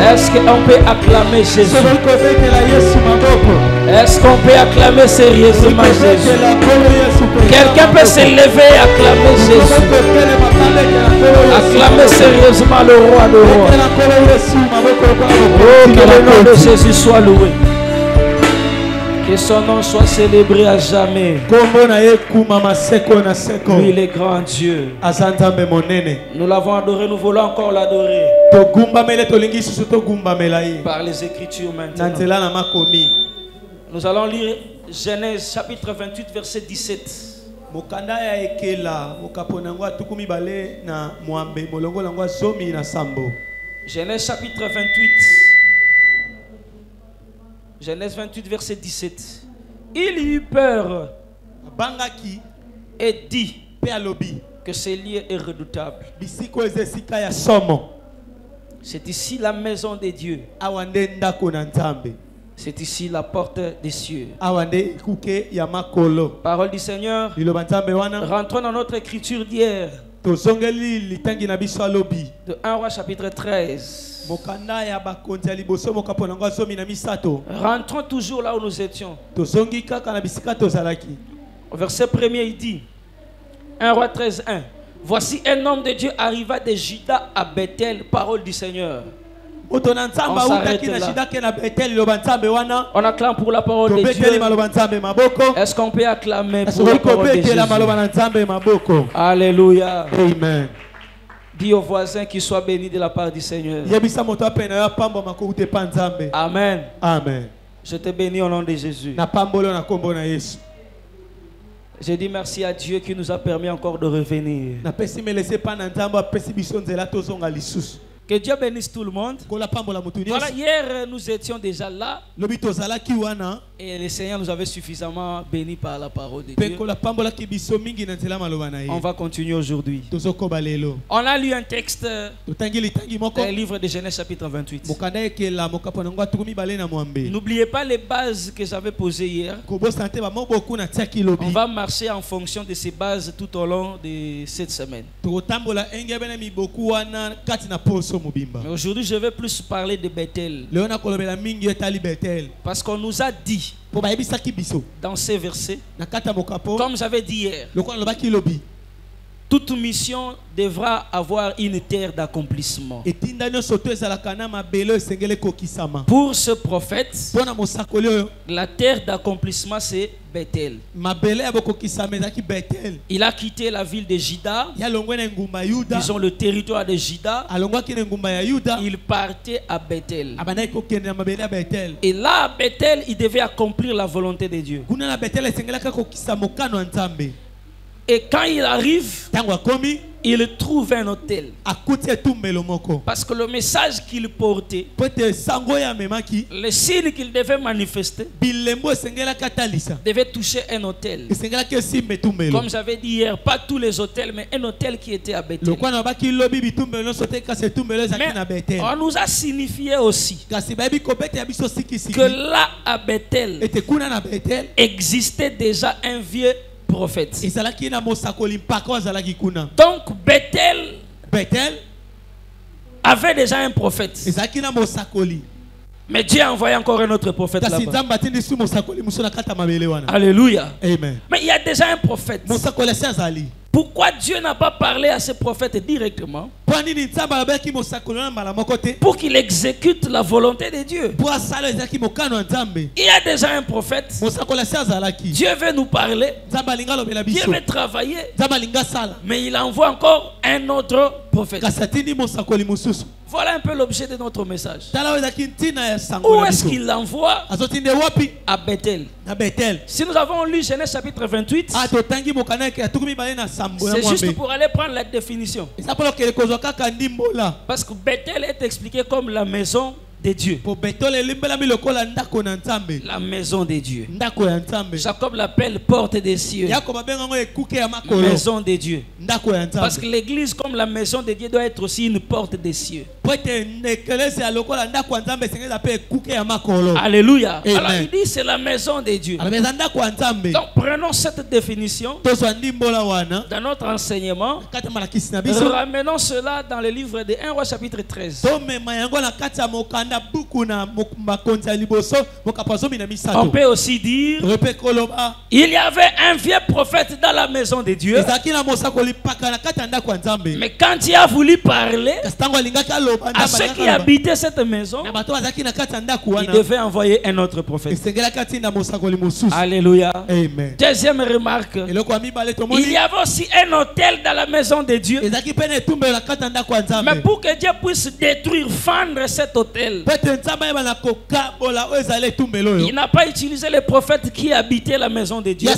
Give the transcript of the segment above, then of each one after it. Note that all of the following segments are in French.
Est-ce qu'on peut acclamer Jésus? Est-ce qu'on peut acclamer sérieusement Jésus? Quelqu'un peut se lever et acclamer Jésus. Acclamer sérieusement le roi de roi. Oh, que le nom de Jésus soit loué. Que son nom soit célébré à jamais. Lui, il est grand Dieu. Nous l'avons adoré, nous voulons encore l'adorer. Par les Écritures maintenant. Nous allons lire Genèse chapitre 28 verset 17. Genèse chapitre 28. Genèse 28 verset 17. Il eut peur et dit que ce lieu est redoutable. C'est ici la maison de Dieu. C'est ici la porte des cieux. Parole du Seigneur. Rentrons dans notre écriture d'hier. De 1 Roi chapitre 13. Rentrons toujours là où nous étions. Au verset 1er il dit 1 Roi 13, 1. Voici un homme de Dieu arriva de Juda à Bethel, parole du Seigneur. On s'arrête là. On acclame pour la parole de Dieu. Est-ce qu'on peut acclamer pour la parole de Jésus? Alléluia. Amen. Dis aux voisins qu'ils soient bénis de la part du Seigneur. Amen. Amen. Je te bénis au nom de Jésus. Je dis merci à Dieu qui nous a permis encore de revenir. Que Dieu bénisse tout le monde. Voilà, hier nous étions déjà là. Et le Seigneur nous avait suffisamment bénis par la parole de Dieu. On va continuer aujourd'hui. On a lu un texte dans le livre de Genèse chapitre 28. N'oubliez pas les bases que j'avais posées hier. On va marcher en fonction de ces bases tout au long de cette semaine. Mais aujourd'hui, je vais plus parler de Bethel. Parce qu'on nous a dit dans ces versets, comme j'avais dit hier, toute mission devra avoir une terre d'accomplissement. Pour ce prophète, la terre d'accomplissement c'est Bethel. Il a quitté la ville de Juda, disons le territoire de Juda. Il partait à Bethel. Et là à Bethel, il devait accomplir la volonté de Dieu. Et quand il arrive, il trouve un hôtel. Parce que le message qu'il portait, le signe qu'il devait manifester, devait toucher un hôtel. Comme j'avais dit hier, pas tous les hôtels, mais un hôtel qui était à Bethel. Mais on nous a signifié aussi que là à Bethel existait déjà un vieux prophète. Donc Bethel avait déjà un prophète. Mais Dieu a envoyé encore un autre prophète là-bas. Alléluia. Amen. Mais il y a déjà un prophète. Pourquoi Dieu n'a pas parlé à ce prophète directement? Pour qu'il exécute la volonté de Dieu. Il y a déjà un prophète. Dieu veut nous parler. Dieu veut travailler. Mais il envoie encore un autre prophète. Voilà un peu l'objet de notre message. Où est-ce qu'il l'envoie? À Bethel. Si nous avons lu Genèse chapitre 28, c'est juste pour aller prendre la définition. Parce que Bethel est expliqué comme la maison de Dieu. La maison de Dieu. Jacob l'appelle porte des cieux. Maison de Dieu. Parce que l'église, comme la maison de Dieu, doit être aussi une porte des cieux. Alléluia. Amen. Alors il dit c'est la maison de Dieu. Donc prenons cette définition dans notre enseignement. Ramenons cela dans le livre de 1 Roi chapitre 13. On peut aussi dire il y avait un vieux prophète dans la maison de Dieu. Mais quand il a voulu parler à ceux qui habitaient cette maison, il devait envoyer un autre prophète. Alléluia. Amen. Deuxième remarque, il y avait aussi un autel dans la maison de Dieu. Mais pour que Dieu puisse détruire, fendre cet autel, il n'a pas utilisé les prophètes qui habitaient la maison de Dieu.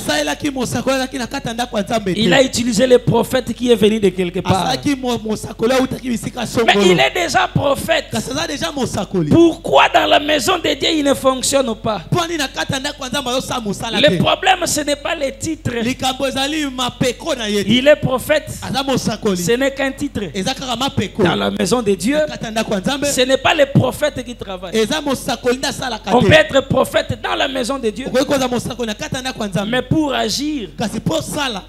Il a utilisé les prophètes qui est venu de quelque part. Mais il est déjà prophète. Pourquoi dans la maison de Dieu il ne fonctionne pas? Le problème ce n'est pas les titres. Il est prophète. Ce n'est qu'un titre. Dans la maison de Dieu, ce n'est pas les prophètes qui travaillent. On peut être prophète dans la maison de Dieu, mais pour agir,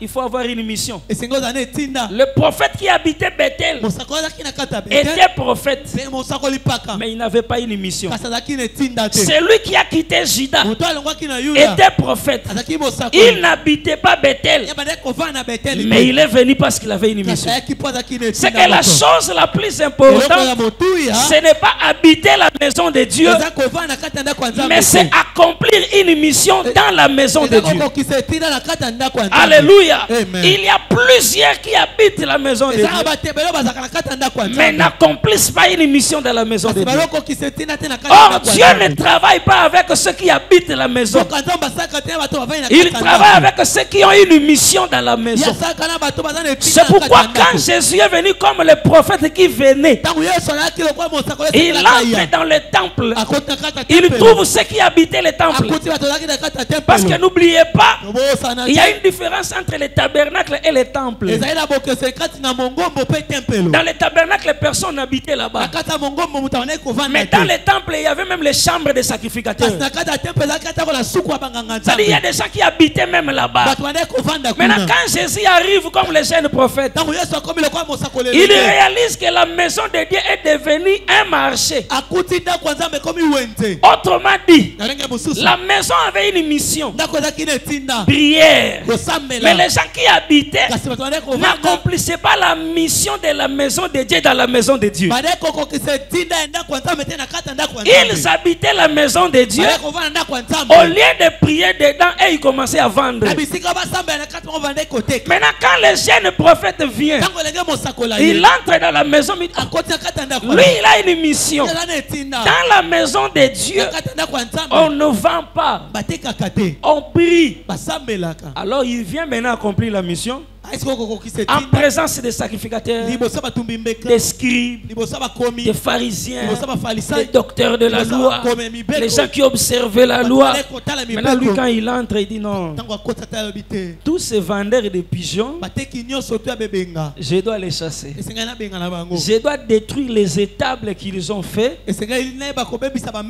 il faut avoir une mission. Le prophète qui habitait Bethel était prophète, mais il n'avait pas une mission. Celui qui a quitté Juda était prophète. Il n'habitait pas Bethel, mais il est venu parce qu'il avait une mission. C'est que la chose la plus importante, ce n'est pas habiter la maison de Dieu, mais c'est accomplir une mission dans la maison de Dieu. Alléluia. Il y a plusieurs qui habitent la maison de Dieu, mais n'accomplissent pas une mission dans la maison de Dieu. Or, Dieu ne travaille pas avec ceux qui habitent la maison. Il travaille avec ceux qui ont une mission dans la maison. C'est pourquoi quand Jésus est venu comme le prophète qui venait, il entre dans le temple. Il trouve ceux qui habitaient le temple. Parce que n'oubliez pas, il y a une différence entre le tabernacle et le temple. Dans le tabernacle, personne n'habitait là-bas. Mais dans le temple, il y avait même les chambres des sacrificateurs. C'est-à-dire, il y a des gens qui habitaient même là-bas. Maintenant, quand Jésus arrive comme le jeune prophète, il réalise que la maison de Dieu est devenue un marché. Autrement dit, la maison avait une mission, prière. Mais les gens qui habitaient n'accomplissaient pas la mission de la maison de Dieu dans la maison de Dieu. Ils habitaient la maison de Dieu. Au lieu de prier dedans, et ils commençaient à vendre. Maintenant, quand le jeune prophète vient, il entre dans la maison. Lui, il a une mission. Dans la maison de Dieu, on ne vend pas, on prie. Alors il vient maintenant accomplir la mission en présence des sacrificateurs, des scribes, des pharisiens, des docteurs de la loi, les gens qui observaient la loi. Maintenant, lui, quand il entre, il dit non. Tous ces vendeurs de pigeons, je dois les chasser. Je dois détruire les étables qu'ils ont fait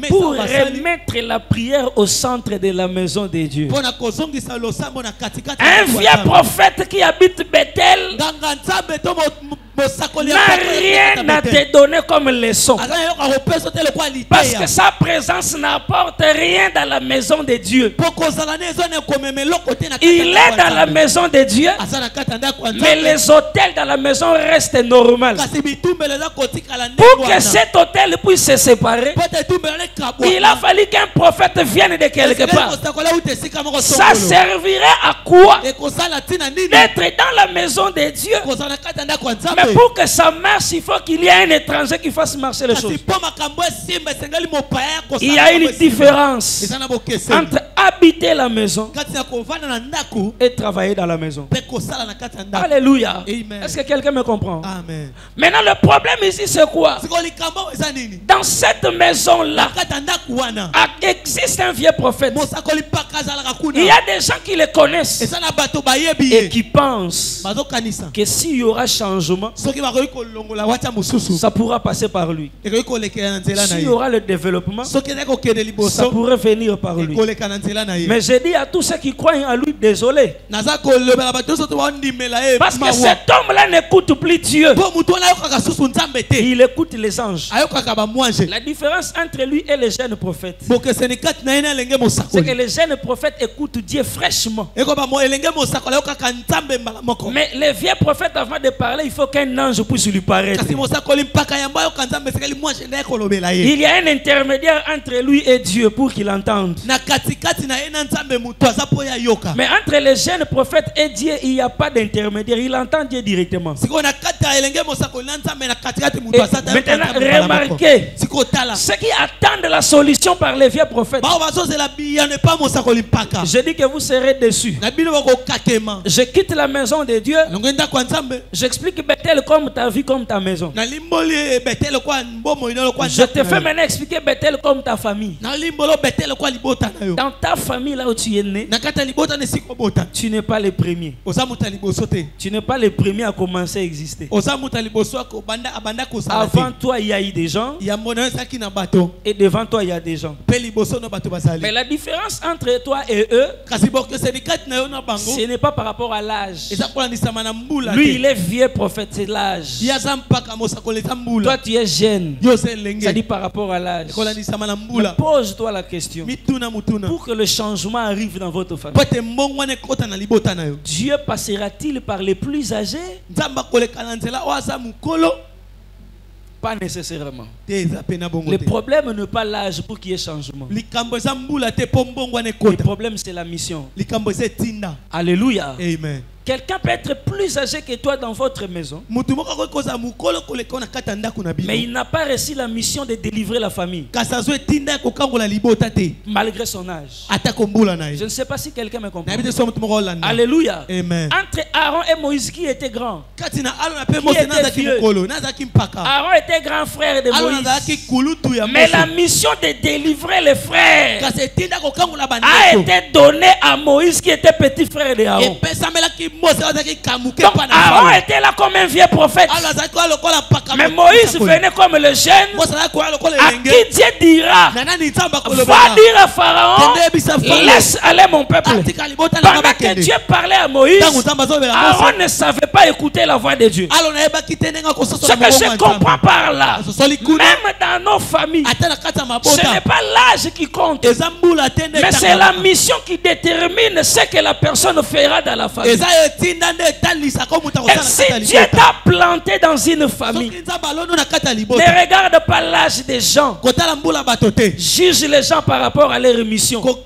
pour remettre la prière au centre de la maison de Dieu. Un vieux prophète qui habite Bethel n'a rien à te donner comme leçon, parce que sa présence n'apporte rien dans la maison de Dieu. Il est dans la maison de Dieu, mais les hôtels dans la maison restent normaux. Pour que cet hôtel puisse se séparer, il a fallu qu'un prophète vienne de quelque part. Ça servirait à quoi d'être dans la maison de Dieu, mais Mais pour que ça marche, il faut qu'il y ait un étranger qui fasse marcher les choses. Il y a une différence entre habiter la maison et travailler dans la maison. Alléluia. Est-ce que quelqu'un me comprend? Amen. Maintenant, le problème ici, c'est quoi? Dans cette maison-là, existe un vieux prophète. Il y a des gens qui le connaissent et qui pensent que s'il y aura changement, ça pourra passer par lui. S'il y aura le développement, ça pourrait venir par lui. Mais je dis à tous ceux qui croient en lui, désolé. Parce que cet homme-là n'écoute plus Dieu. Il écoute les anges. La différence entre lui et les jeunes prophètes, c'est que les jeunes prophètes écoutent Dieu fraîchement. Mais les vieux prophètes, avant de parler, il faut qu'un ange puisse lui paraître. Il y a un intermédiaire entre lui et Dieu pour qu'il entende. Mais entre les jeunes prophètes et Dieu, il n'y a pas d'intermédiaire. Il entend Dieu directement. Maintenant, remarquez, ceux qui attendent la solution par les vieux prophètes, je dis que vous serez déçus. Je quitte la maison de Dieu. J'explique Bethel comme ta vie, comme ta maison. Je te fais maintenant expliquer Bethel comme ta famille. Dans ta famille, là où tu es né, tu n'es pas le premier. Tu n'es pas le premier à commencer à exister. Avant toi, il y a eu des gens. Et devant toi, il y a des gens. Mais la différence entre toi et eux, ce n'est pas par rapport à l'âge. Lui, il est vieux prophète, c'est l'âge. Toi, tu es jeune. Ça dit par rapport à l'âge. Pose-toi la question. Pour que le changement arrive dans votre famille, Dieu passera-t-il par les plus âgés? Pas nécessairement. Le problème n'est pas l'âge pour qu'il y ait changement. Le problème, c'est la mission. Alléluia. Amen. Quelqu'un peut être plus âgé que toi dans votre maison, mais il n'a pas reçu la mission de délivrer la famille, malgré son âge. Je ne sais pas si quelqu'un me comprend. Alléluia. Amen. Entre Aaron et Moïse, qui était grand? Qui était vieux? Aaron était grand frère de Moïse. Mais la mission de délivrer les frères a été donnée à Moïse, qui était petit frère de Aaron. Donc Aaron était là comme un vieux prophète, mais Moïse venait comme le jeune à qui Dieu dira: va dire à Pharaon, laisse aller mon peuple. Pendant que Dieu parlait à Moïse, Aaron ne savait pas écouter la voix de Dieu. Ce que je comprends par là, même dans nos familles, ce n'est pas l'âge qui compte, mais c'est la mission qui détermine ce que la personne fera dans la famille. Et si Dieu t'a planté dans une famille, ne regarde pas l'âge des gens, juge les gens par rapport à leur mission. Car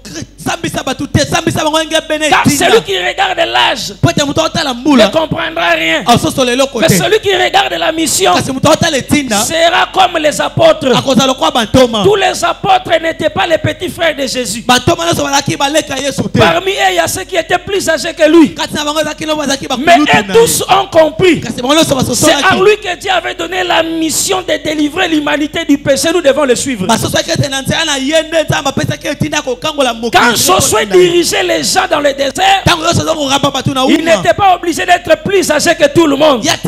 celui qui regarde l'âge ne comprendra rien. Mais celui qui regarde la mission sera comme les apôtres. Tous les apôtres n'étaient pas les petits frères de Jésus. Parmi eux, il y a ceux qui étaient plus âgés que lui. Mais eux tous ont compris. C'est à lui que Dieu avait donné la mission de délivrer l'humanité du péché. Nous devons le suivre. Quand Josué dirigeait les gens dans le désert, il n'était pas obligé d'être plus âgé que tout le monde. Parce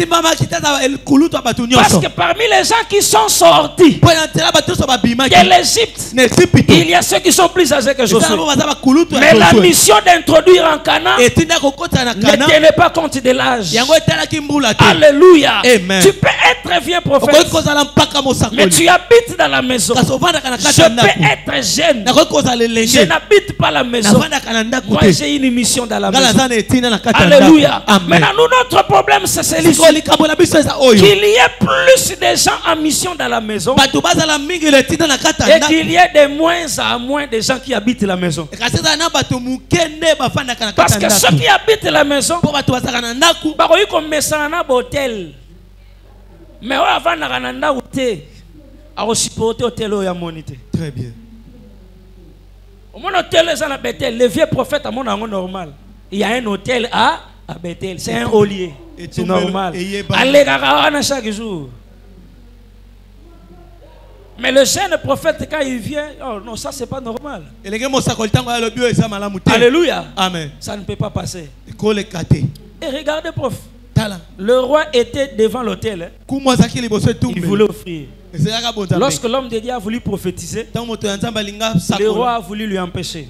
que parmi les gens qui sont sortis de l'Égypte, il y a ceux qui sont plus âgés que Josué. Mais la mission d'introduire en Canaan ne tenait pas compte de l'âge. Alléluia. Amen. Tu peux être vieux prophète, mais tu habites dans la maison. Je peux être jeune, je n'habite pas la maison. Moi j'ai une mission dans la maison. Alléluia. Maintenant notre problème c'est celui-ci, qu'il y ait plus de gens en mission dans la maison et qu'il y ait de moins en moins de gens qui habitent la maison. Parce que ceux qui habitent la maison, ils commencent à un hôtel. Mais avant narananda outé a supporter hôtel ya monité. Très bien. Au mon hôtel les à Bethel, le vieux prophète à mon ango normal. Il y a un hôtel à Bethel, c'est un holier. C'est normal. Allez garana chaque jour. Mais le jeune prophète, quand il vient, oh non, ça c'est pas normal. Alléluia. Amen. Ça ne peut pas passer. Et regardez, prof. Le roi était devant l'autel. Il voulait offrir. Lorsque l'homme de Dieu a voulu prophétiser, le roi a voulu lui empêcher.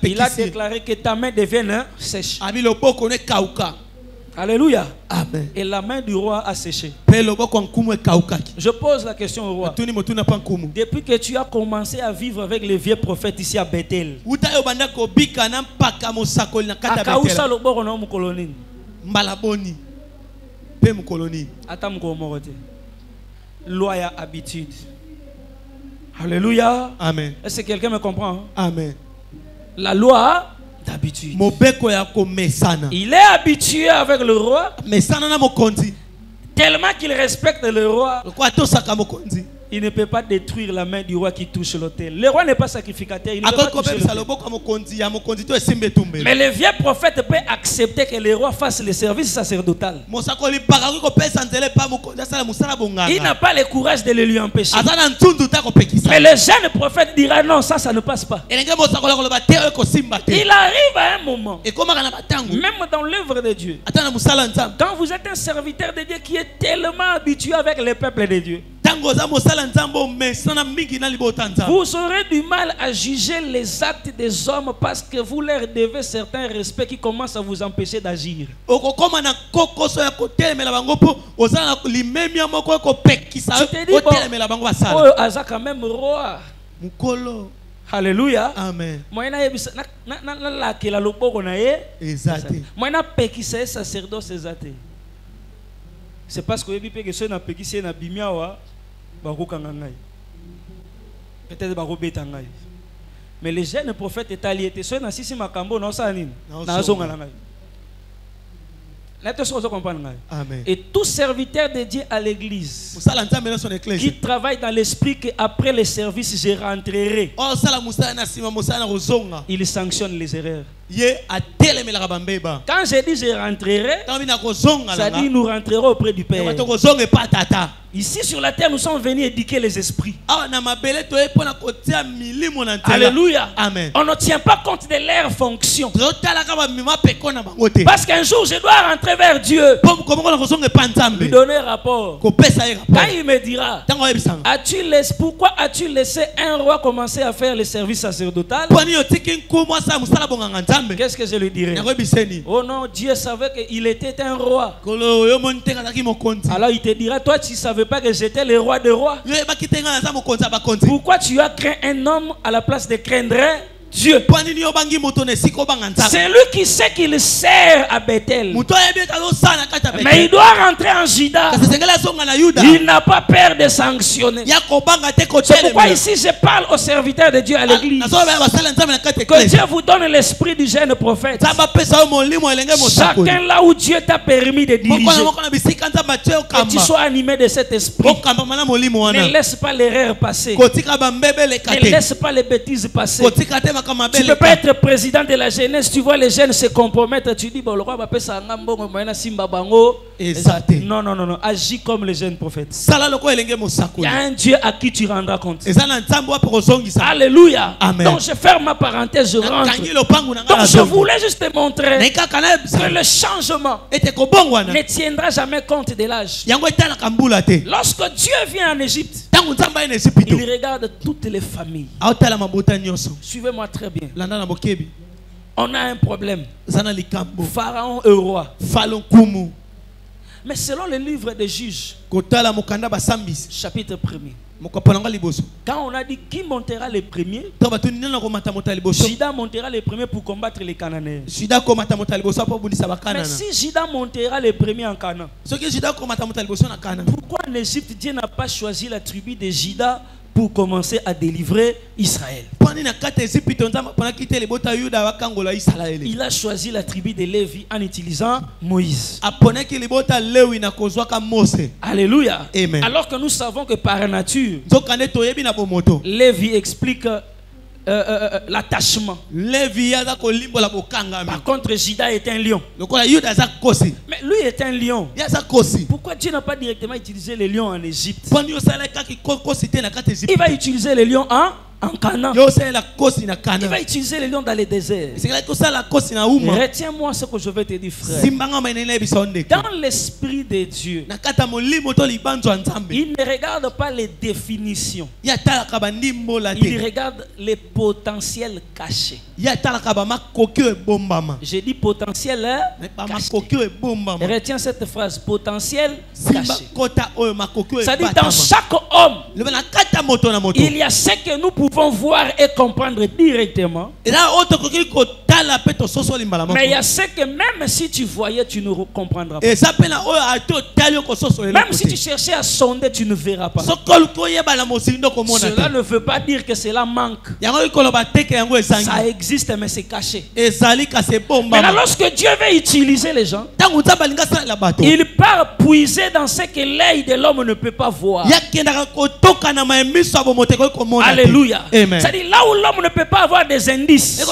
Il a déclaré que ta main devienne sèche. Alléluia. Amen. Et la main du roi a séché. Je pose la question au roi. Depuis que tu as commencé à vivre avec les vieux prophètes ici à Bethel, loi et habitude. Alléluia. Amen. Est-ce que quelqu'un me comprend? Amen. La loi d'habitude. Il est habitué avec le roi. Tellement qu'il respecte le roi. Il ne peut pas détruire la main du roi qui touche l'autel. Le roi n'est pas sacrificateur. Il ne peut pas toucher l'autel. Mais le vieux prophète peut accepter que le roi fasse le service sacerdotal. Il n'a pas le courage de le lui empêcher. Mais le jeune prophète dira non, ça ne passe pas. Il arrive à un moment, même dans l'œuvre de Dieu, quand vous êtes un serviteur de Dieu qui est tellement habitué avec le peuple de Dieu, vous aurez du mal à juger les actes des hommes parce que vous leur devez certains respects qui commencent à vous empêcher d'agir. Tu te dis, bon, Aza quand même roi. Alléluia. Amen. C'est parce que je na pekisi na bimiawa bakokanga ngai. Peut-être bakobeta ngai. Mais les jeunes prophètes est alliés te so na sisi makambo na osala nini? Na zonga na ngai. Amen. Et tout serviteur de Dieu à l'église qui travaille dans l'esprit qu'après le service je rentrerai, il sanctionne les erreurs. Quand je dis je rentrerai, ça dit nous rentrerons auprès du Père. Ici sur la terre, nous sommes venus éduquer les esprits. Alléluia. Amen. On ne tient pas compte de leur fonction. Parce qu'un jour, je dois rentrer vers Dieu. Lui donner rapport. Quand il me dira, pourquoi as-tu laissé un roi commencer à faire le service sacerdotal? Qu'est-ce que je lui dirais? Oh non, Dieu savait qu'il était un roi. Alors il te dira, toi tu ne savais pas que j'étais le roi des rois. Pourquoi tu as craint un homme à la place de craindre Dieu? C'est lui qui sait qu'il sert à Bethel. Mais il doit rentrer en Juda. Il n'a pas peur de sanctionner. C'est pourquoi ici je parle aux serviteurs de Dieu à l'église. Que Dieu vous donne l'esprit du jeune prophète. Chacun là où Dieu t'a permis de diriger, que tu sois animé de cet esprit. Ne laisse pas l'erreur passer. Ne laisse pas les bêtises passer. Tu ne peux pas être président de la jeunesse, tu vois les jeunes se compromettre, tu dis bon, le roi va passer à Ngambo, Simba Bango. Non, non, non, non, agis comme les jeunes prophètes. Il y a un Dieu à qui tu rendras compte. Alléluia. Amen. Donc je ferme ma parenthèse, je rentre. Donc je voulais juste te montrer que le changement ne tiendra jamais compte de l'âge. Lorsque Dieu vient en Égypte, il regarde toutes les familles. Suivez-moi très bien. On a un problème. Pharaon est roi. Mais selon le livre des Juges, chapitre 1er, quand on a dit qui montera les premiers, Juda montera les premiers pour combattre les Cananéens. Mais si Juda montera les premiers en Canaan, pourquoi en Égypte Dieu n'a pas choisi la tribu de Juda pour commencer à délivrer Israël. Il a choisi la tribu de Lévi en utilisant Moïse. Alléluia. Amen. Alors que nous savons que par nature, Lévi explique l'attachement. Par contre, Juda est un lion. Mais lui est un lion. Pourquoi Dieu n'a pas directement utilisé les lions en Égypte? Il va utiliser les lions en Canaan. Il va utiliser les lions dans les déserts. Retiens-moi ce que je vais te dire, frère. Dans l'esprit de Dieu, il ne regarde pas les définitions. Il regarde les potentiels cachés. J'ai dit potentiel caché. Retiens cette phrase, potentiel caché. Ça dit dans chaque homme, il y a ce que nous pouvons voir et comprendre directement. Mais il y a ce que même si tu voyais, tu ne comprendras pas. Même si tu cherchais à sonder, tu ne verras pas. Cela ne veut pas dire que cela manque. Ça existe, mais c'est caché. Maintenant, lorsque Dieu veut utiliser les gens, il part puiser dans ce que l'œil de l'homme ne peut pas voir. Alléluia. C'est-à-dire là où l'homme ne peut pas avoir des indices que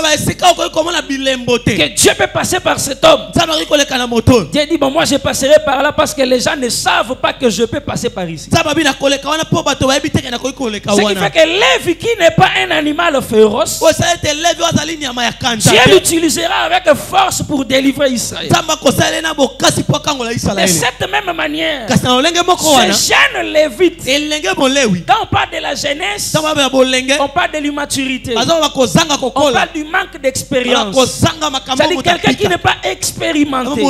Dieu peut passer par cet homme. Dieu dit, bon, moi je passerai par là parce que les gens ne savent pas que je peux passer par ici. Ce qui fait que Lévi, qui n'est pas un animal féroce, Dieu l'utilisera avec force pour délivrer Israël. De cette même manière, ce jeune Lévite, quand on parle de la jeunesse, on parle de l'immaturité, on parle du manque d'expérience. C'est-à-dire quelqu'un qui n'est pas expérimenté. Mais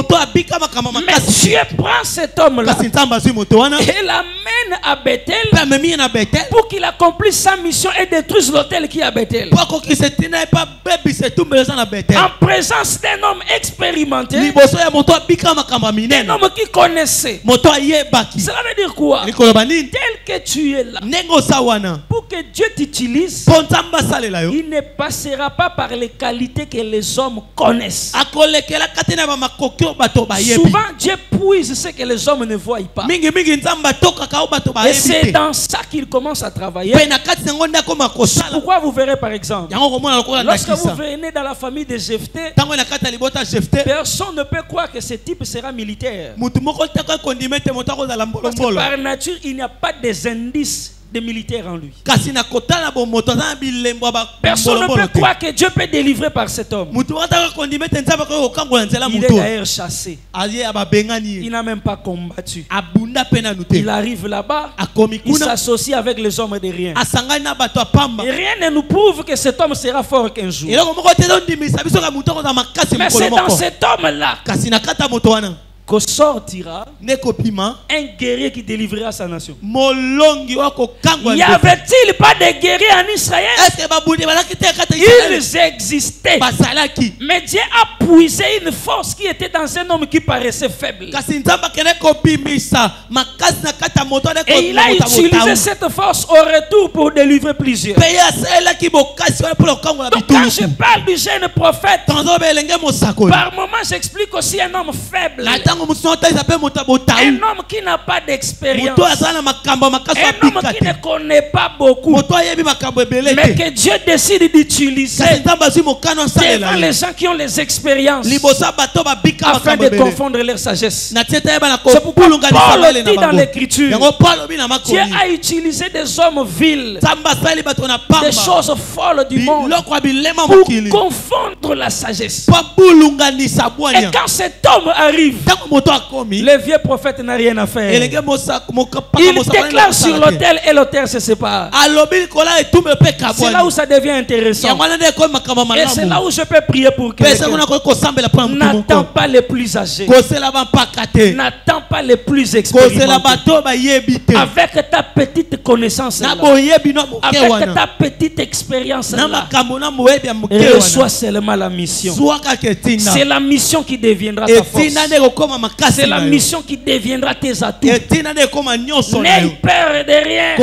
Dieu prend cet homme-là et l'amène à Bethel pour qu'il accomplisse sa mission et détruise l'autel qui est à Bethel. En présence d'un homme expérimenté, d'un homme qui connaissait. Cela veut dire quoi? Tel que tu es là, pour que Dieu t'utilise, il ne passera pas par les qualités que les hommes connaissent. Souvent Dieu puise ce que les hommes ne voient pas. Et c'est dans ça qu'il commence à travailler. Pourquoi vous verrez par exemple, lorsque vous venez dans la famille de Jephthé, personne ne peut croire que ce type sera militaire. Parce que par nature, il n'y a pas des indices de militaires en lui. Personne ne peut croire que Dieu peut délivrer par cet homme. Il est d'ailleurs chassé. Il n'a même pas combattu. Il arrive là-bas, il s'associe avec les hommes de rien. Et rien ne nous prouve que cet homme sera fort qu'un jour. Mais c'est dans cet homme-là que sortira un guerrier qui délivrera sa nation. Y avait-il pas de guerriers en Israël? Ils existaient. Mais Dieu a puisé une force qui était dans un homme qui paraissait faible. Et il a utilisé cette force au retour pour délivrer plusieurs. Donc quand je parle du jeune prophète, par moment j'explique aussi un homme faible. Un homme qui n'a pas d'expérience. Un homme qui ne connaît pas beaucoup. Mais que Dieu décide d'utiliser devant les gens qui ont les expériences afin de confondre leur sagesse. C'est pourquoi Paul dit dans l'écriture, Dieu a utilisé des hommes vils, des choses folles du monde pour confondre la sagesse. Et quand cet homme arrive, le vieux prophète n'a rien à faire. Il déclare sur l'autel et l'autel se sépare. C'est là où ça devient intéressant. Et c'est là où je peux prier pour quelqu'un. N'attends pas les plus âgés. N'attends pas les plus expérimentés. Avec ta petite connaissance là, avec ta petite expérience là, reçois seulement la mission. C'est la mission qui deviendra ta force. C'est la mission qui deviendra tes atouts. N'aie peur de rien.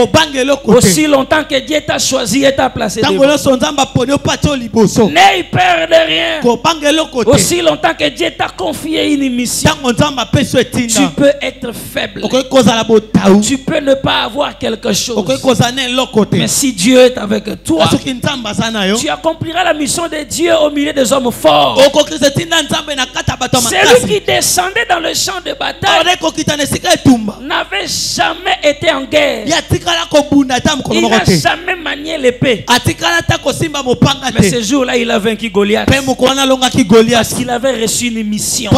Aussi longtemps que Dieu t'a choisi et t'a placé devant. N'aie peur de rien. Aussi longtemps que Dieu t'a confié une mission. Tu peux être faible. Tu peux ne pas avoir quelque chose. Mais si Dieu est avec toi, tu accompliras la mission de Dieu au milieu des hommes forts. Celui qui descendait dans le champ de bataille n'avait jamais été en guerre. Il n'a jamais manié l'épée. Mais ce jour-là, il a vaincu Goliath. Parce qu'il avait reçu une mission.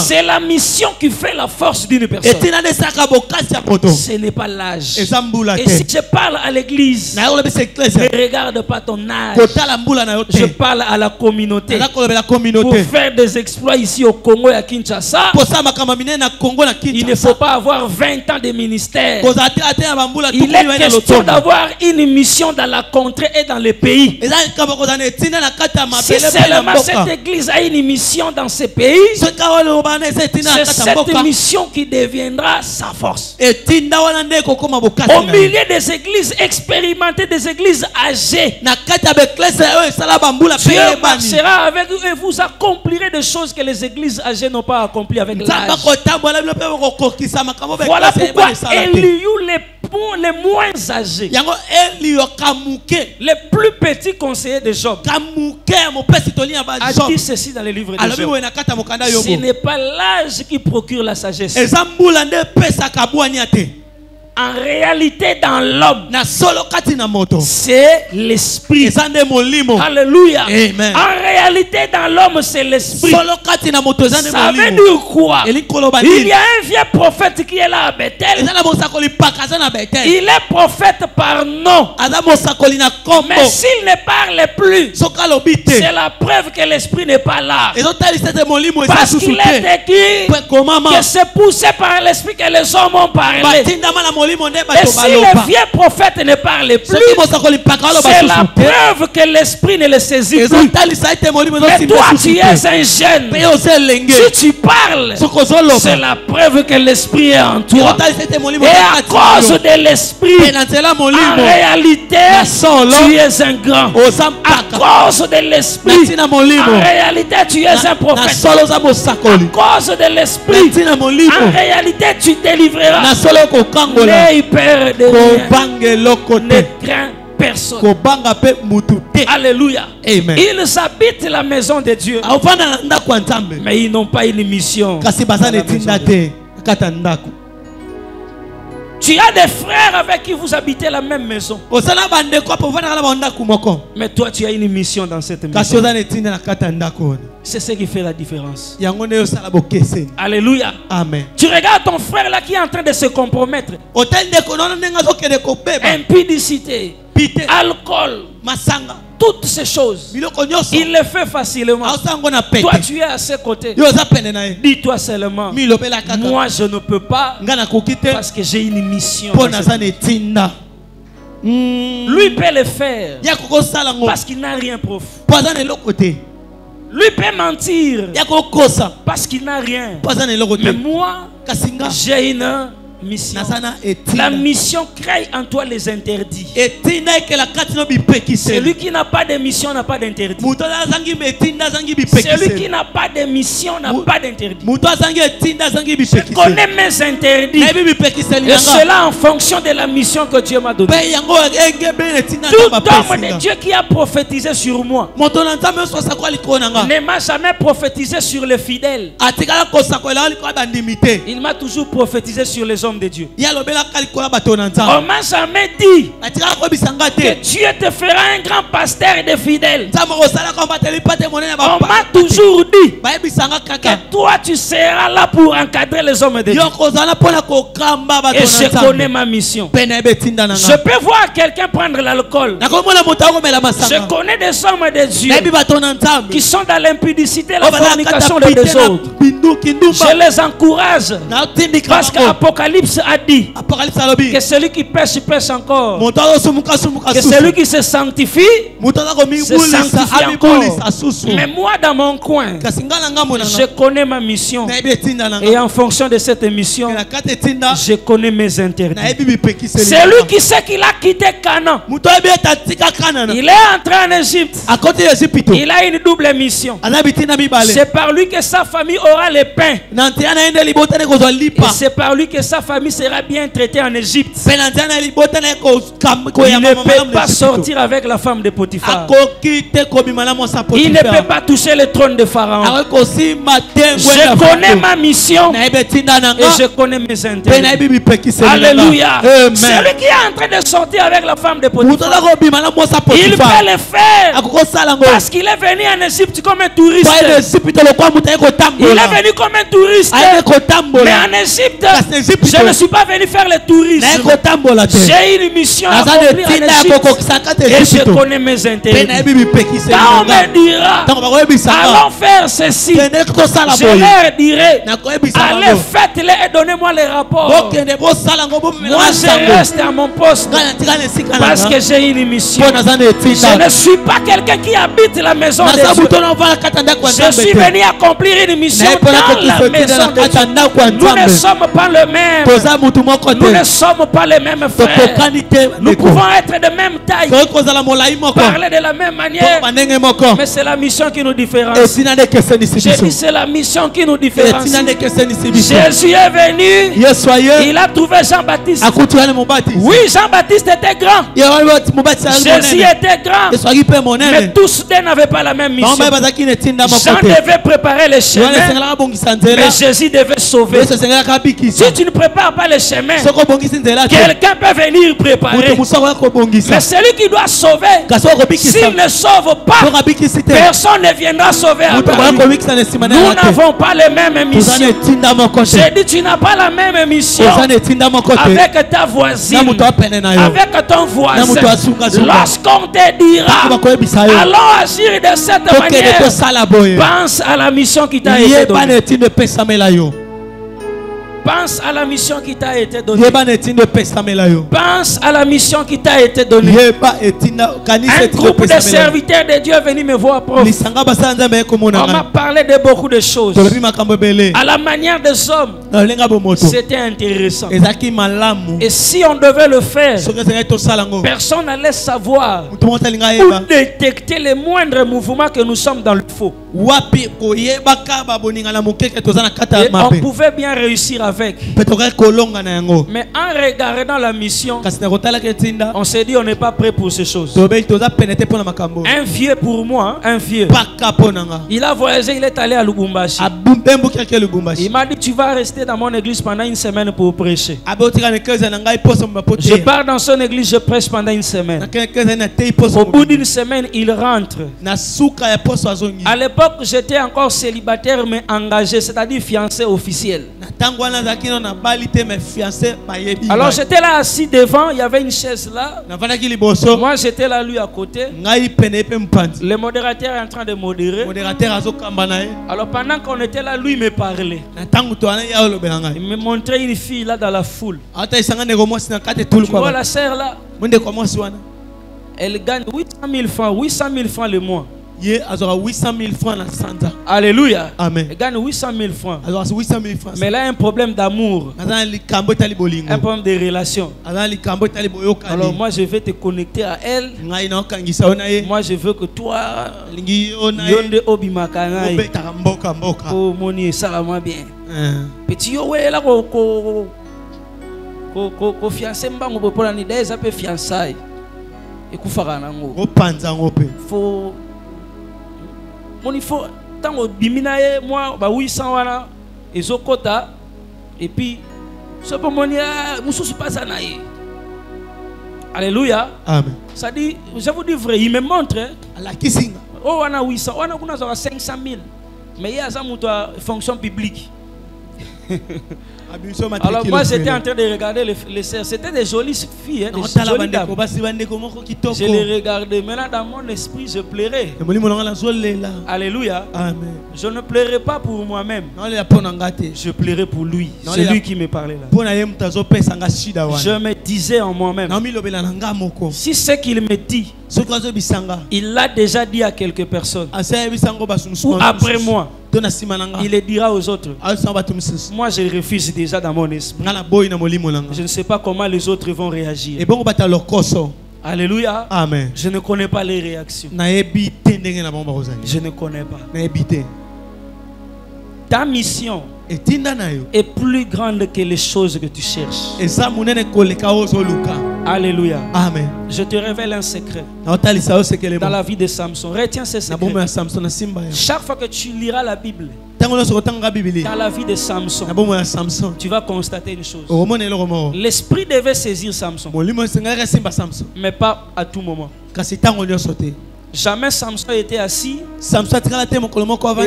C'est la mission qui fait la force d'une personne. Ce n'est pas l'âge. Et si je parle à l'église, ne regarde pas ton âge. Je parle à la communauté. Pour faire des exploits ici au Congo et à Kinshasa, il ne faut pas avoir 20 ans de ministère. Il est question d'avoir une mission dans la contrée et dans les pays. Si seulement cette église a une mission dans ces pays, c'est cette mission qui deviendra sa force. Au milieu des églises expérimentées, des églises âgées, Dieu marchera avec vous et vous accomplirez des choses que les églises âgées n'ont pas accomplies avec l'âge. Voilà pourquoi Eliou, les moins âgés, les plus petits conseillers de Job, a dit ceci dans le livre de Job: ce n'est pas l'âge qui procure la sagesse. En réalité, dans l'homme, c'est l'esprit. Alléluia. Amen. En réalité, dans l'homme, c'est l'esprit. Ça veut dire quoi? Il y a un vieux prophète qui est là à Bethel. Il est prophète par nom. Mais s'il ne parle plus, c'est la preuve que l'esprit n'est pas là. Parce qu'il est écrit que c'est poussé par l'esprit que les hommes ont parlé. Et si le vieux prophète ne parle plus, c'est la preuve que l'esprit ne le saisit plus. Mais toi, tu es un jeune. Si tu parles, c'est la preuve que l'esprit est en toi. Et à cause de l'esprit, en réalité, tu es un grand. À cause de l'esprit, en réalité, tu es un prophète. À cause de l'esprit, en réalité, tu délivreras. N'aie peur de rien. Ne crains personne. Alléluia. Amen. Ils habitent la maison de Dieu, mais ils n'ont pas une mission. Tu as des frères avec qui vous habitez la même maison, mais toi tu as une mission dans cette maison. C'est ce qui fait la différence. Alléluia. Amen. Tu regardes ton frère là qui est en train de se compromettre. Impudicité, alcool, toutes ces choses, il le fait facilement. Toi tu es à ses côtés. Dis-toi seulement: moi je ne peux pas, parce que j'ai une mission. Lui peut le faire parce qu'il n'a rien profond. Lui peut mentir parce qu'il n'a rien. Mais moi, j'ai une mission. La mission crée en toi les interdits. Celui qui n'a pas de mission n'a pas d'interdit. Celui qui n'a pas de mission n'a pas d'interdit. Je connais mes interdits, et cela en fonction de la mission que Dieu m'a donnée. Tout homme de Dieu qui a prophétisé sur moi ne m'a jamais prophétisé sur les fidèles. Il m'a toujours prophétisé sur les hommes de Dieu. On m'a jamais dit que Dieu te fera un grand pasteur de fidèles. On m'a toujours dit que toi tu seras là pour encadrer les hommes de Dieu. Et je connais ma mission. Je peux voir quelqu'un prendre l'alcool. Je connais des hommes de Dieu qui sont dans l'impudicité, la fornication des autres. Je les encourage, parce qu'Apocalypse Apocalypse a dit que celui qui pêche, pêche encore. Que celui qui se sanctifie encore. Mais moi, dans mon coin, je connais ma mission. Et en fonction de cette mission, je connais mes interdits. Celui qui sait qu'il a quitté Canaan, il est entré en Égypte. Il a une double mission. C'est par lui que sa famille aura le pain. Et c'est par lui que sa famille sera bien traitée en Égypte. Il ne peut pas sortir avec la femme de Potiphar. Il ne peut pas toucher le trône de Pharaon. Je connais ma mission et je connais mes intérêts. Alléluia. Celui qui est en train de sortir avec la femme de Potiphar, il peut le faire parce qu'il est venu en Égypte comme un touriste. Il est venu comme un touriste. Mais en Égypte, je ne suis pas venu faire le tourisme. J'ai une mission à accomplir en Égypte et je connais mes intérêts. Quand on me dira, allons faire ceci, je leur dirai, allez faites-les et donnez-moi les rapports. Moi je reste à mon poste parce que j'ai une mission. Je ne suis pas quelqu'un qui habite la maison de Dieu. Je suis venu accomplir une mission dans la maison de Dieu. Nous ne sommes pas le même. Nous ne sommes pas les mêmes frères. Nous pouvons être de même taille, parler de la même manière, mais c'est la mission qui nous différencie. J'ai dit c'est la mission qui nous différencie. Jésus est venu, il a trouvé Jean-Baptiste. Oui, Jean-Baptiste était grand, Jésus était grand, mais tous deux n'avaient pas la même mission. Jean devait préparer le chemin, mais Jésus devait sauver. Si tu ne prépares pas le chemin, quelqu'un peut venir préparer. Mais celui qui doit sauver, s'il ne sauve pas, personne ne viendra sauver après lui. Nous n'avons pas les mêmes missions. J'ai dit tu n'as pas la même mission avec ta voisine, avec ton voisin. Lorsqu'on te dira allons agir de cette manière, pense à la mission qui t'a été donnée. Pense à la mission qui t'a été donnée. Pense à la mission qui t'a été donnée. Un groupe de serviteurs de Dieu est venu me voir, prof. On m'a parlé de beaucoup de choses. À la manière des hommes, c'était intéressant. Et si on devait le faire, personne n'allait savoir ou détecter les moindres mouvements que nous sommes dans le faux. Et on pouvait bien réussir avec. Mais en regardant la mission, on s'est dit on n'est pas prêt pour ces choses. Un vieux pour moi, un vieux, il a voyagé, il est allé à Lubumbashi. Il m'a dit tu vas rester dans mon église pendant une semaine pour prêcher. Je pars dans son église, je prêche pendant une semaine. Au bout d'une semaine, il rentre. À l'époque, j'étais encore célibataire mais engagé, c'est-à-dire fiancé officiel. Alors j'étais là assis devant, il y avait une chaise là. Moi j'étais là, lui à côté. Le modérateur est en train de modérer. Alors pendant qu'on était là, lui me parlait. Il me montrait une fille là dans la foule. Tu vois la sœur là, elle gagne 800 000 francs le mois. Alléluia. Amen. Elle gagne 800 000 francs. Mais elle a un problème d'amour, un problème de relation. Alors moi je vais te connecter à elle. Moi je veux que toi yonde obimakangai ko moni salama bien. Petit yo we la ko fiancé mbango pour la idée ça peut fiançailles. Et kufaka nango. Faut il faut tant au biminaye moi ba 800 wana ezokota et puis ce pour monia mususu pas ça naïe. Alléluia. Amen. Ça dit, je vous dis vrai, il me montre oh on a 800, on a 500 000 mais il y a ça muto fonction publique. Alors moi j'étais en train de regarder les sœurs. C'était des jolies filles, des jolies dames. Je les regardais. Maintenant dans mon esprit je pleurais. Alléluia. Amen. Je ne pleurais pas pour moi-même. Je pleurais pour lui. C'est lui qui me parlait là. Je me disais en moi-même, si ce qu'il me dit, il l'a déjà dit à quelques personnes, ou après moi, il le dira aux autres. Moi je refuse déjà dans mon esprit. Je ne sais pas comment les autres vont réagir. Alléluia. Amen. Je ne connais pas les réactions. Je ne connais pas. Ta mission est plus grande que les choses que tu cherches. Alléluia. Amen. Je te révèle un secret dans la vie de Samson. Retiens ce secret. Chaque fois que tu liras la Bible, dans la vie de Samson, tu vas constater une chose. L'esprit devait saisir Samson, mais pas à tout moment. Jamais Samson était assis et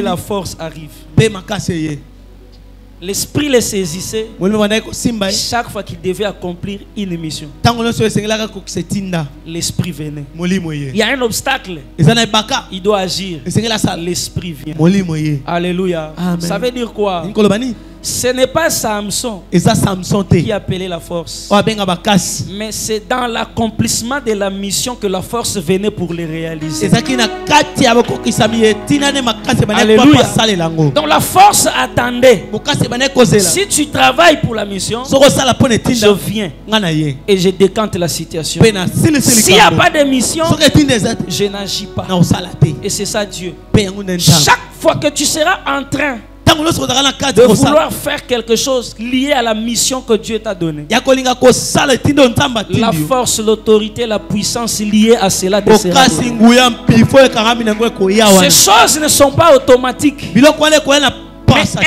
la force arrive. L'esprit le saisissait chaque fois qu'il devait accomplir une mission. L'esprit venait. Il y a un obstacle, il doit agir. L'esprit vient. Alléluia. Amen. Ça veut dire quoi? Ce n'est pas Samson qui a appelé la force, mais c'est dans l'accomplissement de la mission que la force venait pour les réaliser. Alléluia. Donc la force attendait. Si tu travailles pour la mission, je viens et je décante la situation. S'il n'y a pas de mission, je n'agis pas. Et c'est ça Dieu. Chaque fois que tu seras en train de vouloir faire quelque chose lié à la mission que Dieu t'a donnée, la force, l'autorité, la puissance liée à cela descendra. Ces choses ne sont pas automatiques, mais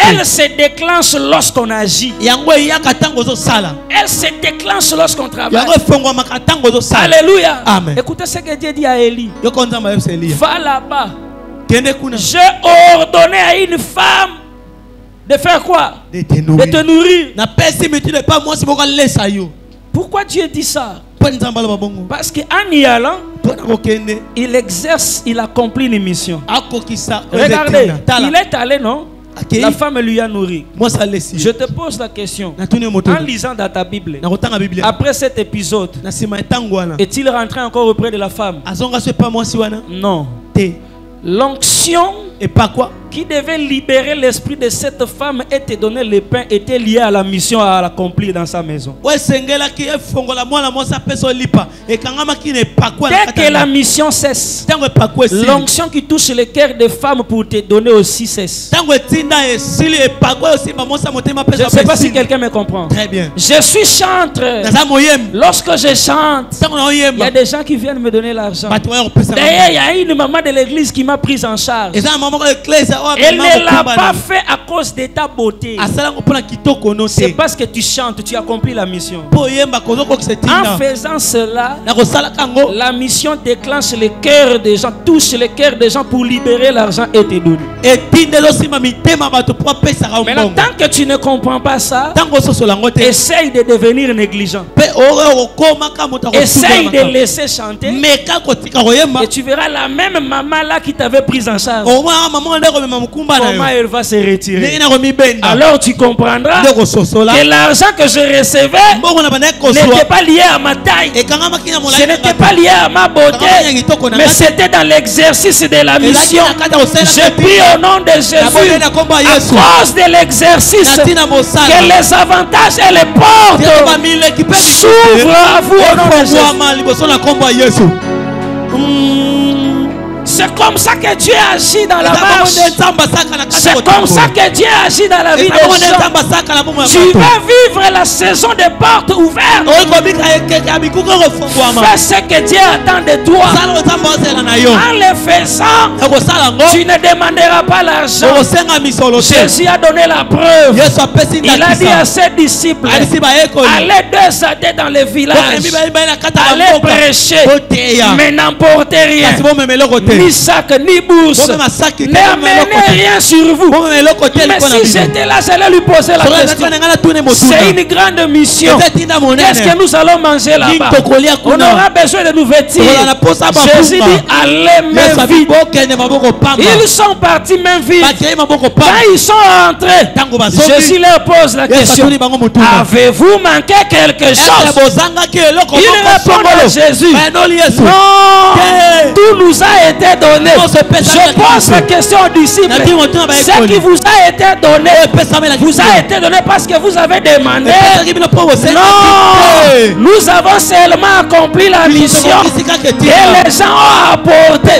elles se déclenchent lorsqu'on agit. Elles se déclenchent lorsqu'on travaille. Alléluia. Amen. Écoutez ce que Dieu dit à Élie. Va là-bas. J'ai ordonné à une femme de faire quoi? De te nourrir. Pourquoi Dieu dit ça? Parce qu'en y allant, il exerce, il accomplit une mission. Regardez, il est allé, non? La femme lui a nourri. Je te pose la question, en lisant dans ta Bible, après cet épisode, est-il rentré encore auprès de la femme? Non. L'onction qui devait libérer l'esprit de cette femme et te donner le pain était lié à la mission à accomplir dans sa maison. Dès que la mission cesse, l'onction qui touche le cœur des femmes pour te donner aussi cesse. Je ne sais pas si quelqu'un me comprend. Très bien. Je suis chanteur. Lorsque je chante, il y a des gens qui viennent me donner l'argent. D'ailleurs, il y a une maman de l'église qui m'a prise en charge. Elle ne l'a pas fait à cause de ta beauté. C'est parce que tu chantes, tu accomplis la mission. En faisant cela, la mission déclenche le cœur des gens, touche le cœur des gens pour libérer l'argent et te donner. Maintenant, tant que tu ne comprends pas ça, essaye de devenir négligent. Essaye de laisser chanter. Et tu verras la même maman là qui t'avait prise en charge, comment elle va se retirer. Alors tu comprendras que l'argent que je recevais n'était pas lié à ma taille, ce n'était pas lié à ma beauté, mais c'était dans l'exercice de la mission. Je prie au nom de Jésus, à cause de l'exercice, que les avantages et les portes s'ouvrent à vous au nom de Jésus. C'est comme ça que Dieu agit dans la marche. C'est comme ça que Dieu agit dans la vie des gens. Tu vas vivre la saison des portes ouvertes. Fais ce que Dieu attend de toi. En le faisant, tu ne demanderas pas l'argent. Jésus a donné la preuve. Il a dit à ses disciples, allez 2 à 2 dans les villages, allez prêcher, mais n'emportez rien, ni ni sac, ni bourse. N'amenez rien sur vous. Mais si j'étais là, j'allais lui poser la question. C'est une grande mission. Qu'est-ce que nous allons manger là-bas? On aura besoin de nous vêtir. Jésus dit, allez main vide. Ils sont partis main vide. Quand ils sont rentrés, Jésus leur pose la question, avez-vous manqué quelque chose? Ils répondent à Jésus, non, tout nous a été donné. Je pose la question aux disciples, ce qui vous a été donné, vous a été donné parce que vous avez demandé? Non, nous avons seulement accompli la mission et les gens ont apporté.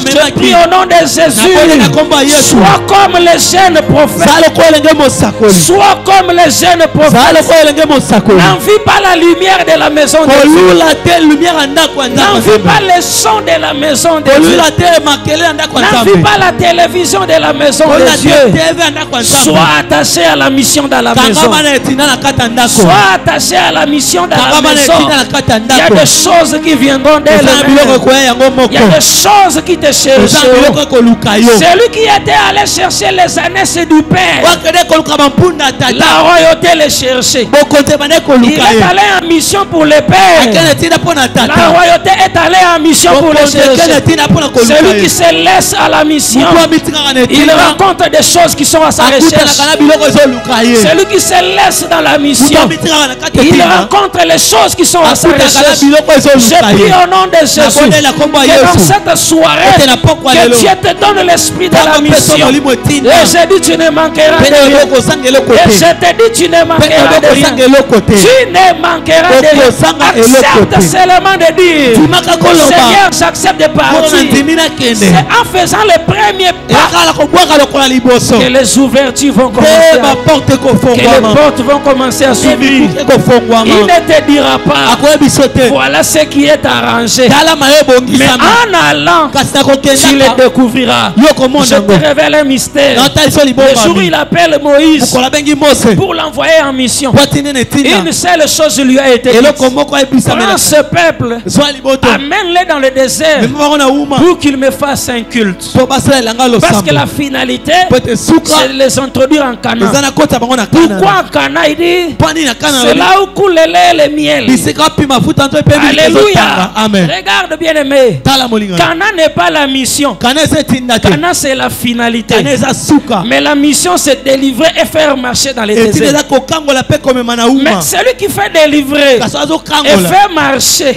Je prie au nom de Jésus, sois comme les jeunes prophètes, sois comme les jeunes prophètes. N'envie pas la lumière de la maison de Dieu. N'envie pas le son de la maison de Dieu. N'envie pas la télévision de la maison de Dieu. Sois attaché à la mission dans la maison. Sois attaché à la mission dans la maison. Il y a des choses qui viendront d'elle-même. Il y a des choses qui te chercheront. Celui qui était allé chercher les ânesses du Père, la royauté les cherchait. Il est allé en mission pour le Père. La royauté est allée en mission pour le chercher. Celui qui se laisse à la mission, il rencontre des choses qui sont à sa recherche. Celui qui se laisse dans la mission, il rencontre les choses qui sont à sa recherche. Je prie au nom de Jésus que dans cette soirée, que Dieu te donne l'esprit de la mission. Et je dis, tu ne manqueras de rien. Et je te dis, tu ne manqueras de rien. Tu ne manqueras de rien. Accepte seulement de dire, Seigneur, j'accepte de partir. C'est en faisant le premier pas que les ouvertures vont commencer, que les portes vont commencer à s'ouvrir. Il ne te dira pas, voilà ce qui est arrangé. Mais en allant, tu le découvriras. Je te révèle un mystère. Le jour où il appelle Moïse pour l'envoyer en mission, une seule chose lui a été dite: prends ce peuple, amène-les dans le désert pour qu'ils me fassent un culte. Parce que la finalité, c'est de les introduire en Canaan. Pourquoi en Canaan? Il dit, c'est là où coule le lait et le miel. Alléluia. Regarde bien aimé, Canaan n'est pas la mission. Canaan c'est la finalité. Mais la mission c'est délivrer et faire marcher dans les déserts. Mais celui qui fait délivrer et fait marcher,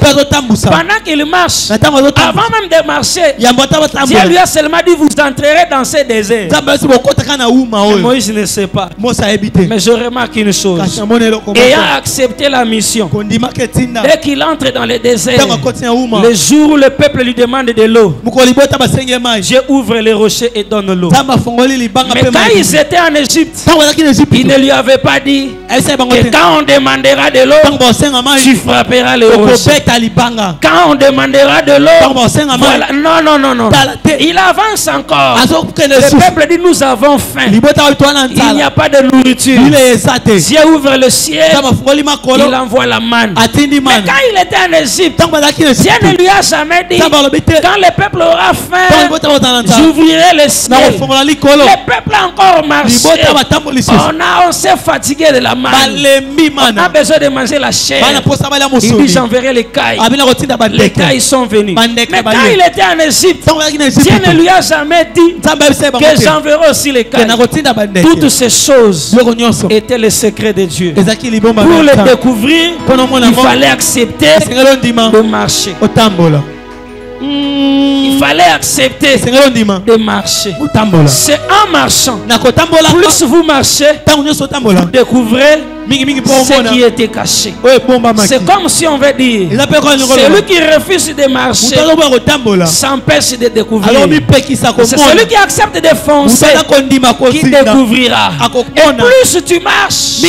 pendant qu'il marche, avant même de marcher, Dieu lui a seulement dit, vous entrerez dans ces déserts. Moïse ne sait pas. Mais je remarque une chose. Ayant accepté la mission, dès qu'il entre dans les déserts, le jour où le peuple lui demande de l'eau, Dieu ouvre les rochers et donne l'eau. Mais quand ils étaient en Égypte, il ne lui avait pas dit que quand on demandera de l'eau, tu frapperas les rochers. Quand on demandera de l'eau, voilà. Non. Il avance encore. Le peuple dit, nous avons faim. Il n'y a pas de nourriture. Dieu ouvre le ciel. Il envoie la manne. Mais quand il était en Égypte, Dieu ne lui a jamais dit, quand le peuple aura faim, j'ouvrirai le ciel. Le peuple a encore marché. On s'est fatigué de la manne. On a besoin de manger la chair. Il dit, j'enverrai les cailles. Les cailles sont venues. Mais quand il était en Égypte, Dieu ne lui a jamais dit que j'enverrai aussi les cailles. Toutes ces choses étaient le secret de Dieu. Pour les découvrir, il fallait accepter de marcher. Il fallait accepter de marcher. C'est en marchant. Plus vous marchez, vous découvrez ce qui était caché. C'est comme si on veut dire, celui qui refuse de marcher s'empêche de découvrir. C'est celui qui accepte de foncer qui découvrira. Et plus tu marches,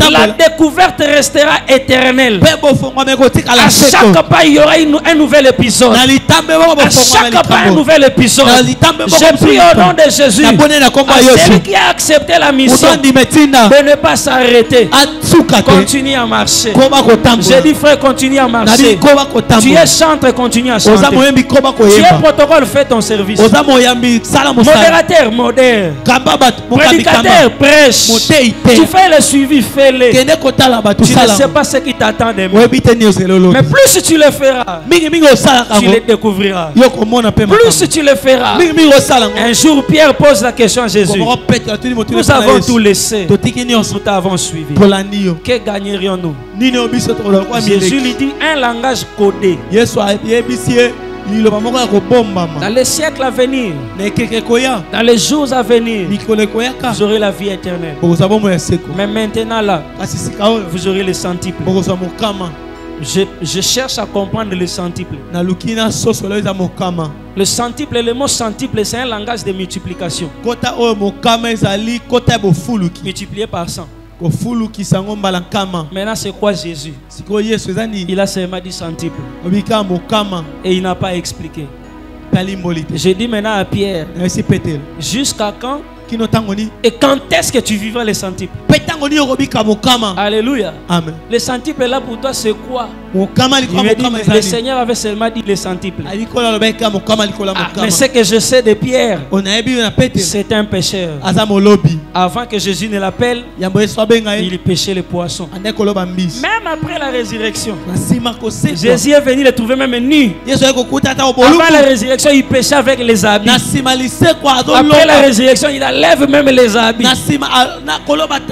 la découverte restera éternelle. À chaque pas, il y aura un nouvel épisode. À chaque pas, un nouvel épisode. Je prie au nom de Jésus à celui qui a accepté la mission de ne pas s'arrêter. Continue à marcher. J'ai dit frère, continue à marcher. Tu es chanteur, continue à chanter. Tu es protocole, fais ton service. Modérateur, modère. Prédicateur, prêche. Tu fais le suivi, fais-le. Tu ne sais pas ce qui t'attend demain. Mais plus tu le feras, tu le découvriras. Plus tu le feras. Un jour Pierre pose la question à Jésus. Nous avons tout laissé. Nous t'avons suivi. Que gagnerions-nous? Jésus lui dit un langage codé. Dans les siècles à venir, dans les jours à venir, vous aurez la vie éternelle. Mais maintenant là, vous aurez le centuple. Je cherche à comprendre le centuple. Le centuple, le mot centuple, c'est un langage de multiplication. Multiplié par 100. Maintenant, c'est quoi Jésus? Il a seulement dit centuple. Et il n'a pas expliqué. J'ai dit maintenant à Pierre, jusqu'à quand? Et quand est-ce que tu vivras les centuples? Alléluia. Amen. Les centuples là pour toi c'est quoi? Le Seigneur avait seulement dit les centuples. Mais ce que je sais de Pierre, c'est un pécheur. Avant que Jésus ne l'appelle, il pêchait les poissons. Même après la résurrection, Jésus est venu le trouver même nu. Avant la résurrection, il pêchait avec les habits. Après la résurrection, il enlève même les habits.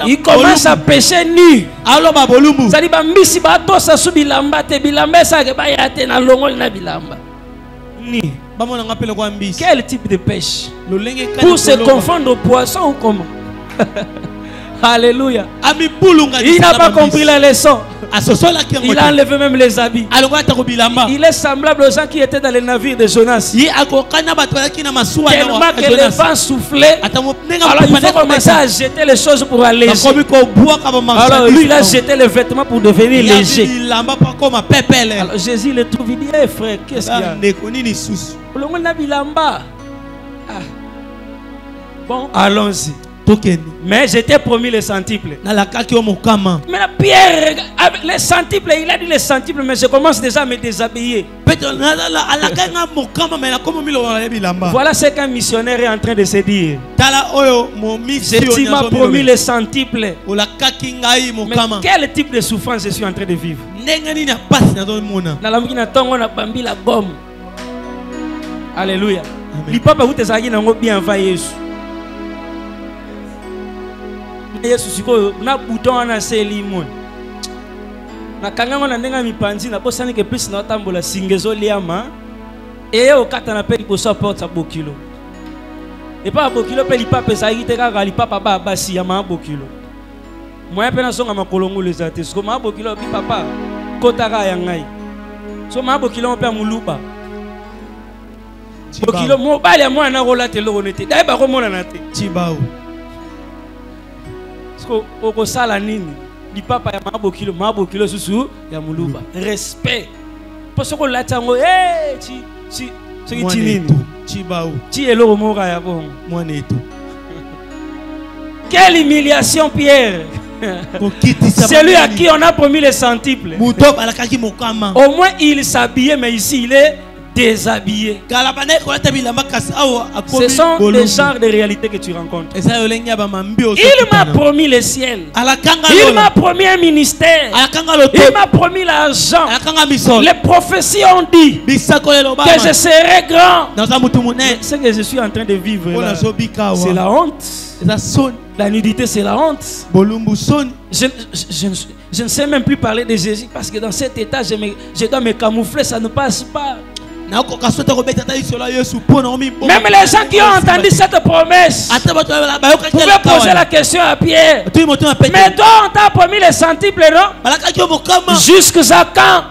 Il commence à pêcher nu. Quel type de pêche? Pour se confondre aux poissons ou comment? Alléluia. Il n'a pas compris la leçon. Il a enlevé même les habits. Il est semblable aux gens qui étaient dans les navires de Jonas. Tellement que les vents soufflaient. Alors il faut commencer à jeter les choses pour alléger. Alors lui il a jeté les vêtements pour devenir léger. Alors Jésus le trouve, il dit hey, frère, qu'est-ce qu'il y a? Bon, allons-y. Mais j'étais promis les centuples. Mais Pierre, les centuples, il a dit les centuples, mais je commence déjà à me déshabiller. Voilà ce qu'un missionnaire est en train de se dire. Tu m'as promis les centuples. Mais quel type de souffrance je suis en train de vivre? Alléluia. L'ipapa vous te bien envahi. Yesu na bouton na selimon na kanganga na ndenga mipanzi na posani ke plus na tambola singezo liama et au kata na peli poso porte bokilo et pas bokilo peli papa ça yite kaka li papa ba basi ya ma bokilo moi pe na songa makolongo les ates ko ma bokilo bi papa kotaka ya ngai so ma bokilo pe muluba bokilo mo bali ya mwana rola te lo nete dai ba ko mona na te tibao au sala nini di papa ya mabokilo susu ya muluba respect parce que la tango ci nini chibao ci elo mora ya bon mwaneto. Quelle humiliation Pierre. C'est lui à qui on a promis les centuples. Au moins il s'habillait, mais ici il est déshabillé. Ce sont des genres de réalités que tu rencontres. Il m'a promis le ciel. Il m'a promis un ministère. Il m'a promis l'argent. Les prophéties ont dit que je serai grand. Ce que je suis en train de vivre là, c'est la honte. La nudité, c'est la honte. Je ne sais même plus parler de Jésus parce que dans cet état, je dois me camoufler, ça ne passe pas. Même les gens qui ont entendu cette promesse pouvaient poser la question à Pierre. Mais toi, on t'a promis les centuples, non? Jusqu'à quand?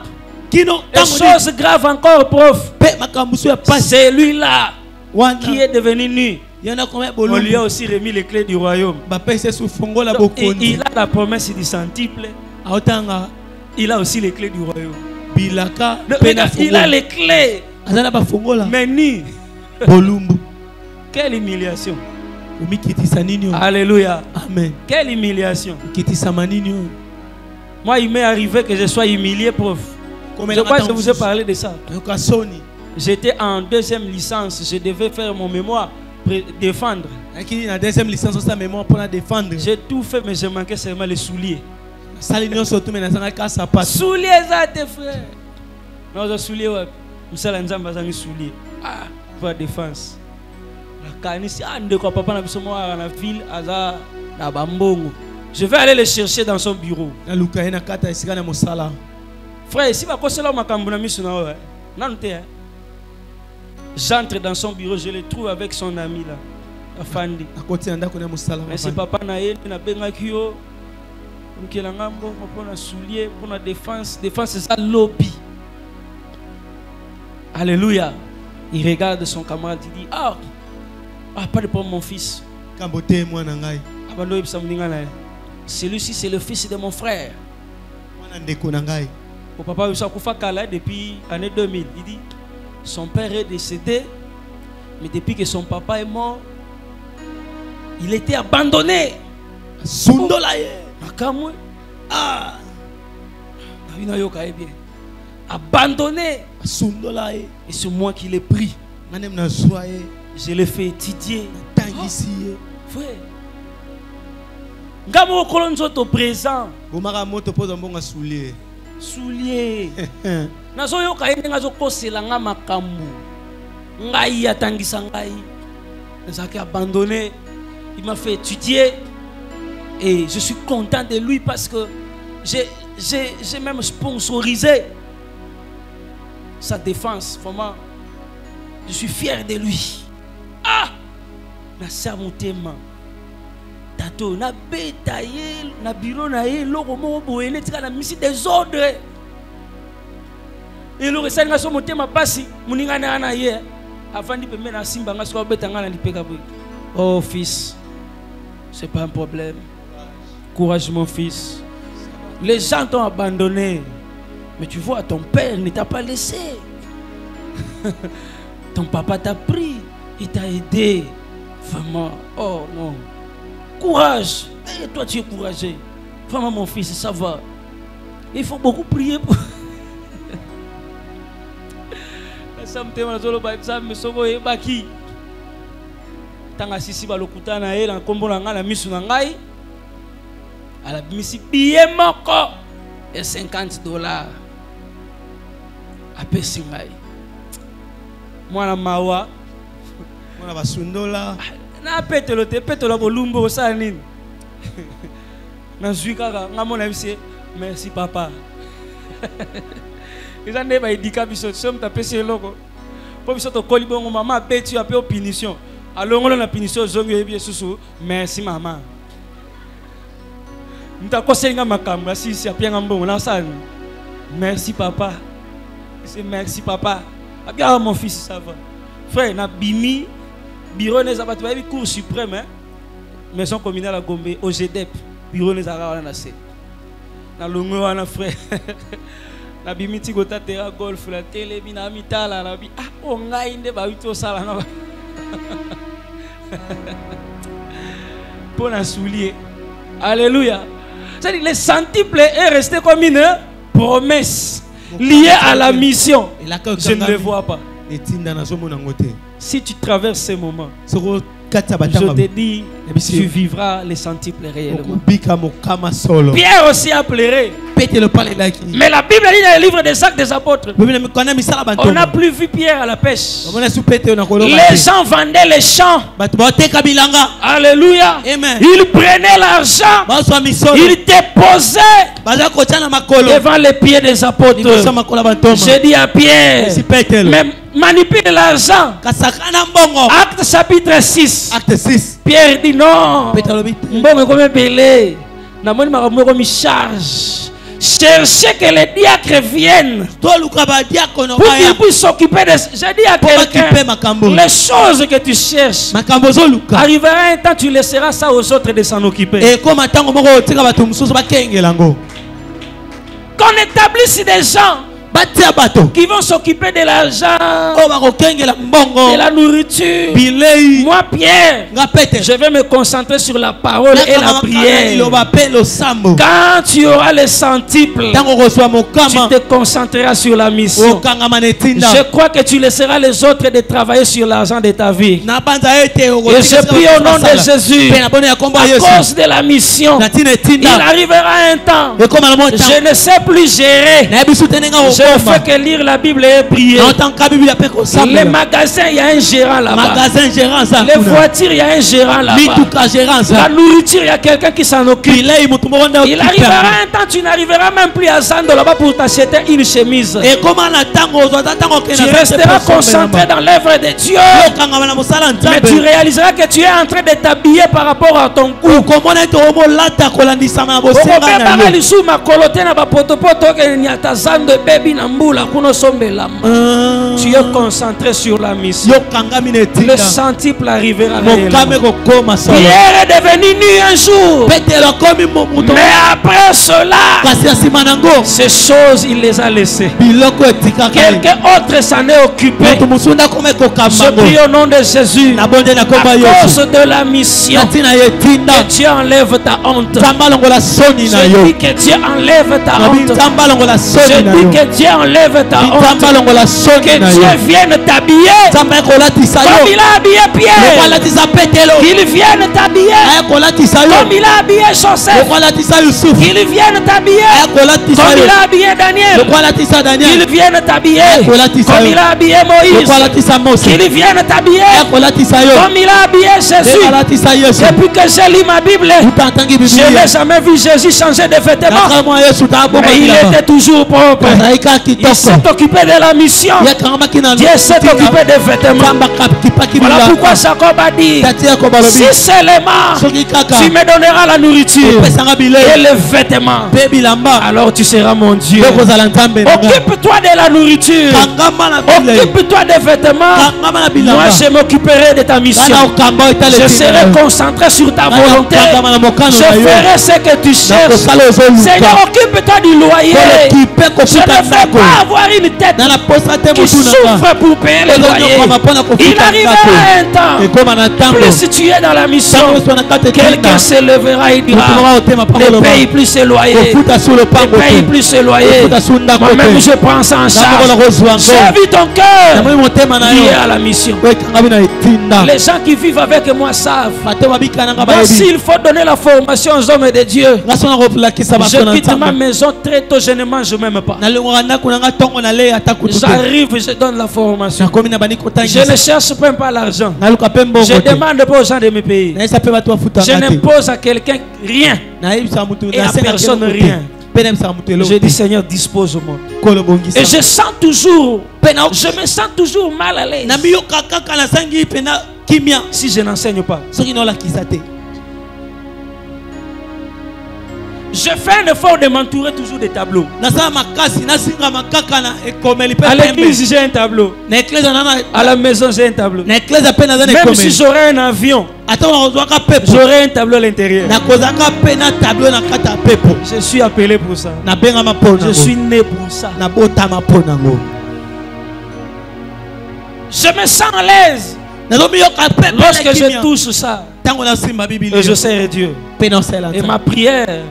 Les choses graves encore, prof. C'est lui-là qui est devenu nu. On lui a aussi remis les clés du royaume. Donc, il a la promesse du centuple. Il a aussi les clés du royaume. Il a les clés. Mais nu. Quelle humiliation. Alléluia. Amen. Quelle humiliation. Moi, il m'est arrivé que je sois humilié, prof. Je crois que je vous ai parlé de ça. J'étais en deuxième licence. Je devais faire mon mémoire, défendre. J'ai tout fait, mais je manquais seulement les souliers. Souliers, ça, tes frères. Non, je souliers, ouais. Souliers. Ah, pour la défense. Je vais aller le chercher dans son bureau. Frère, si j'entre dans son bureau, je le trouve avec son ami là. Afandi. Mais c'est papa naïe, na bengakio. Pour la soulier, pour la défense. Défense, c'est ça lobby. Alléluia. Il regarde son camarade, il dit, ah, pas de problème mon fils. Celui-ci c'est le fils de mon frère. Au papa depuis l'année 2000, il dit, son père est décédé, mais depuis que son papa est mort, il était abandonné. Ah, abandonné. Et c'est moi qui l'ai pris. Je l'ai fait étudier. Frère, Ngamo kolonzo présent. Soulier. Nazo yo kaende ngazo kosela nga makambu. Ngai atangisa ngai. Nzaki abandonné. Il m'a fait étudier. Et je suis content de lui parce que j'ai même sponsorisé sa défense. Vraiment, je suis fier de lui. Ah! Na samutema. Tato, na betaye, na bureau na ye, loko mo boene tika na misi désordre. Et le resal nga so motema pasi, muninga na na ye. Afandi pembe na simba nga so betanga na lipeka boy. Oh fils, c'est pas un problème. Courage mon fils. Les gens t'ont abandonné. Mais tu vois, ton père ne t'a pas laissé. Ton papa t'a pris. Il t'a aidé. Vraiment. Oh non. Courage. Et toi, tu es courageux. Vraiment, mon fils, ça va. Il faut beaucoup prier pour... À la misi billet moko et $50 à Pessingai. Moi la mawa, moi la basundola. Na petelo te petelo bolumbo sanin. Na zuika nga mona bisi merci papa. Ils ont des éduca biso somme ta pesi loko. Po biso to kolibongo mama betu apé au punition. Alors on a la punition zongo yebi susu merci maman. Merci papa. C'est merci papa. Ah mon fils ça va. Frère na bimi bureau les abatu ba cour suprême hein. Maison communale à Gombe au GDEP bureau les ara na se. Na longo wana frère. Na bimi ti gota terra golf la télé bina mitala na bi ah o ngai nde ba uto sala na. Pour un soulier. Alléluia. C'est-à-dire le centuple est resté comme une promesse liée à la mission. Je ne le vois pas. Si tu traverses ces moments, je te dis, tu vivras les centuples réellement. Pierre aussi a pleuré. Mais la Bible dit dans le livre des Actes des Apôtres, on n'a plus vu Pierre à la pêche. Les gens vendaient les champs. Alléluia. Ils prenaient l'argent. Ils déposaient devant les pieds des apôtres. J'ai dit à Pierre, même manipule l'argent. Acte chapitre 6. Pierre dit non. Cherchez que les diacres viennent pour qu'ils puissent s'occuper de... J'ai dit à quelqu'un, les choses que tu cherches, arrivera un temps tu laisseras ça aux autres de s'en occuper. Qu'on établisse des gens qui vont s'occuper de l'argent, de la nourriture. Moi, Pierre, je vais me concentrer sur la parole et la prière. Quand tu auras les centiples, tu te concentreras sur la mission. Je crois que tu laisseras les autres de travailler sur l'argent de ta vie. Et je prie au nom de Jésus, à cause de la mission, il arrivera un temps, je ne sais plus gérer. Je ne fais que lire la Bible et prier. Les magasins, il y a un gérant là-bas. Les voitures, il y a un gérant là-bas. La nourriture, il y a quelqu'un qui s'en occupe. Il arrivera un temps, tu n'arriveras même plus à Zando là-bas pour t'acheter une chemise. Tu resteras concentré dans l'œuvre de Dieu. Mais tu réaliseras que tu es en train de t'habiller par rapport à ton cou. Tu es concentré sur la mission. Le centuple arrivera. Pierre est devenu nu un jour. Mais après cela, ces choses, il les a laissées. Quelqu'un autre s'en est occupé. Je prie au nom de Jésus, à cause de la mission, que Dieu enlève ta honte. Je dis que Dieu enlève ta honte. Je dis que Dieu enlève ta honte. Que Dieu vienne t'habiller comme il a habillé Pierre. Qu'il vienne t'habiller comme il a habillé Joseph. Qu'il vienne t'habiller comme il a habillé Daniel. Qu'il vienne t'habiller comme il a habillé Moïse. Qu'il vienne t'habiller comme il a habillé Jésus. Depuis que j'ai lu ma Bible, je n'ai jamais vu Jésus changer de vêtements. Mais il était toujours propre. Il s'est occupé de la mission. Dieu s'est occupé des vêtements. Voilà pourquoi Jacob a dit, si seulement tu me donneras la nourriture et les vêtements, alors tu seras mon Dieu. Occupe-toi de la nourriture. Occupe-toi des vêtements. Moi je m'occuperai de ta mission. Je serai concentré sur ta volonté. Je ferai ce que tu cherches. Seigneur, occupe-toi du loyer. Je ne veux pas avoir une tête qui souffre pour payer le loyer. Il arrivera un temps, plus si tu es dans la mission, quelqu'un se lèvera et dira, ne paye plus ce loyer, ne paye plus ce loyer. Moi-même je prends ça en charge. J'ai vu ton cœur lié à la mission. Les gens qui vivent avec moi savent, même s'il faut donner la formation aux hommes de Dieu, je quitte ma maison très tôt, je ne mange même pas. J'arrive, je donne la formation. Je ne cherche même pas l'argent. Je demande pas aux gens de me payer. Je n'impose à quelqu'un rien et à personne rien. Je dis Seigneur, dispose-moi. Et je sens toujours, je me sens toujours mal à l'aise si je n'enseigne pas. Je fais un effort de m'entourer toujours des tableaux. À l'église, j'ai un tableau. À la maison, j'ai un tableau. Même si j'aurais un avion, j'aurais un tableau à l'intérieur. Je suis appelé pour ça. Je suis né pour ça. Je me sens à l'aise lorsque je touche ça. Et je serai Dieu. Et ma prière,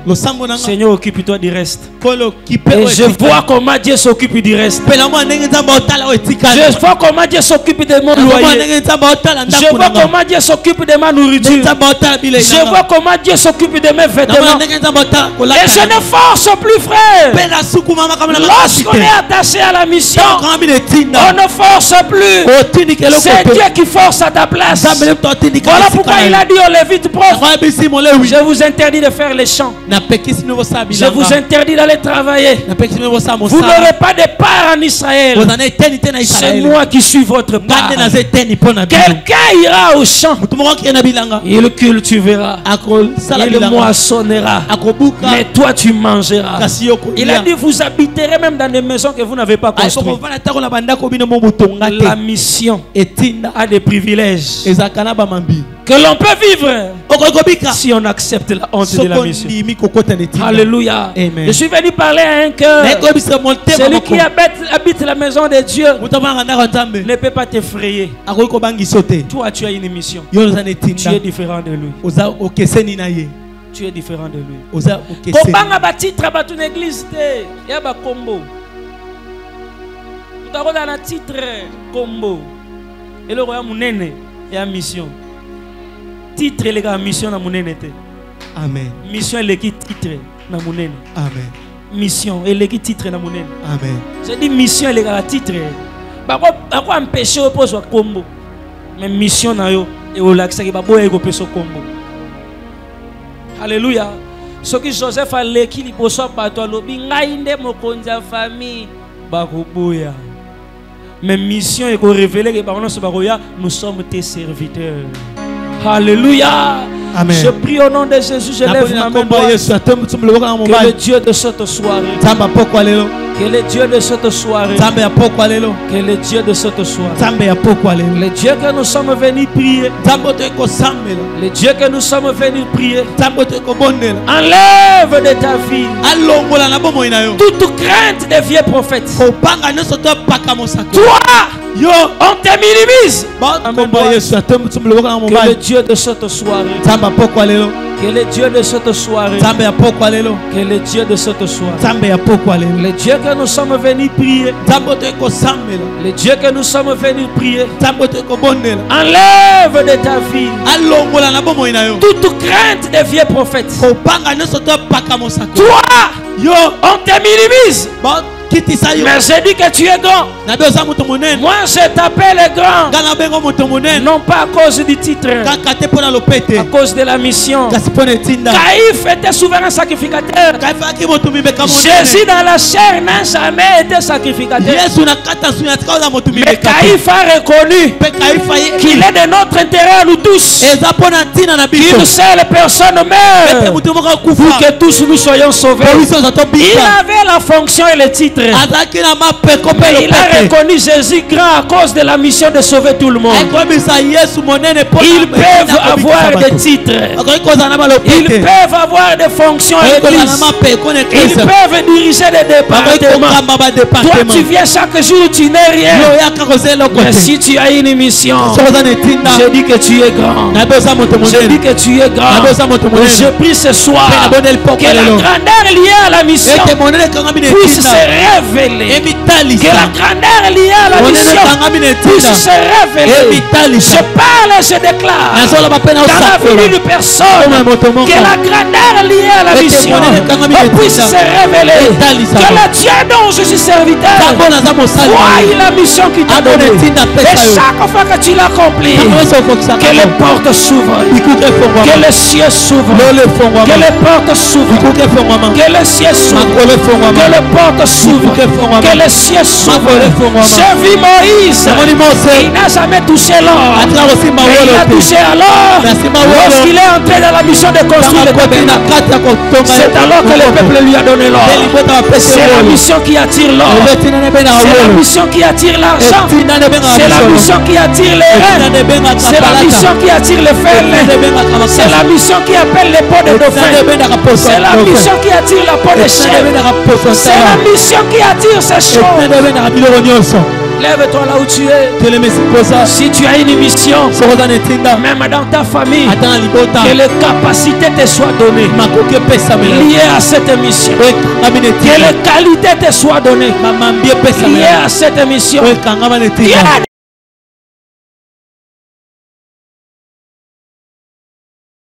Seigneur, occupe-toi du reste. Et je vois comment Dieu s'occupe du reste. Je vois comment Dieu s'occupe de mon loyer. Je vois comment Dieu s'occupe de ma nourriture. Je vois comment Dieu s'occupe de mes vêtements. Et je ne force plus, frère. Lorsqu'on est attaché à la mission, on ne force plus. C'est Dieu qui force à ta place. Voilà pourquoi il a dit aux Lévites propres, je vous interdis de faire les chants. Je vous interdis d'aller travailler. Vous n'aurez pas de part en Israël. C'est moi qui suis votre part. Quelqu'un ira au champ. Il cultivera. Il moissonnera. Mais toi tu mangeras. Il a dit vous habiterez même dans des maisons que vous n'avez pas construites. La mission a des privilèges que l'on peut vivre si on accepte la honte de la mission. Alléluia. Amen. Je suis venu parler à un cœur. Celui qui habite la maison de Dieu ne peut pas t'effrayer. Toi, tu as une mission. Tu es différent de lui. Tu es différent de lui. Kobanga ba titre ba ton église te. Ya ba combo. Tu as un titre combo. Et le roi munene ya mission. Titre les gars mission na munene te. Amen. Mission est qui titre na munene. Amen. Mission et les qui titre na munene. Amen. Je dis mission les gars titre. Ba ko empêcher au poste combo. Mais mission na yo et au lac ça qui ba boye ko peso combo. Alléluia. Ce que Joseph a l'équilibre li poso pa to lobi ngai nde mokonzi ya famille ba ko boya. Mais mission est révélée que nous sommes tes serviteurs. Alléluia. Amen. Je prie au nom de Jésus, je lève ma main. Que le Dieu de cette soirée, que le Dieu de cette soirée, que le Dieu de cette soirée, le Dieu que nous sommes venus prier, le Dieu que nous sommes venus prier, enlève de ta vie toute crainte des vieux prophètes. Toi, on te minimise. Que le Dieu de cette soirée, que le Dieu de cette soirée, que le Dieu de cette soirée, le Dieu que nous sommes venus prier, le Dieu que nous sommes venus prier, enlève de ta vie toute crainte des vieux prophètes. Toi, on te minimise. Mais j'ai dit que tu es grand. Moi je t'appelle grand. Non pas à cause du titre, à cause de la mission. Caïphe était souverain sacrificateur. Jésus dans la chair n'a jamais été sacrificateur. Mais Caïphe a reconnu qu'il est de notre intérêt à nous tous qu'une seule personne meurt pour que tous nous soyons sauvés. Il avait la fonction et le titre. Mais il a reconnu Jésus grand à cause de la mission de sauver tout le monde. Ils peuvent avoir des titres, ils peuvent avoir des fonctions à l'église, ils peuvent diriger des départements. Toi tu viens chaque jour, tu n'es rien. Mais si tu as une mission, je dis que tu es grand. Je dis que tu es grand. Je prie ce soir que la grandeur liée à la mission puisse se révéler. Que la grandeur liée à la mission puisse se révéler. Je parle et je déclare dans la vie d'une personne que la grandeur liée à la mission puisse se révéler. Que le Dieu dont je suis serviteur voie la mission qui t'a donnée. Et chaque fois que tu l'accomplis, que les portes s'ouvrent, que les cieux s'ouvrent, que les portes s'ouvrent, que les cieux s'ouvrent, que les portes s'ouvrent, que les cieux s'ouvrent. J'ai vu Moïse, il n'a jamais touché l'or, il a touché à l'or lorsqu'il est entré dans la mission de construire le tabernacle. C'est alors que le peuple lui a donné l'or. C'est la mission qui attire l'or, c'est la mission qui attire l'argent, c'est la mission qui attire les reins, c'est la mission qui attire les fêles, c'est la mission qui appelle les peaux de dauphin, c'est la mission qui attire la peau de chèvre, c'est la mission qui attire ces choses. Lève-toi là où tu es. Si tu as une mission, même dans ta famille, que les capacités te soient données liées à cette mission, que les qualités te soient données liées à cette mission.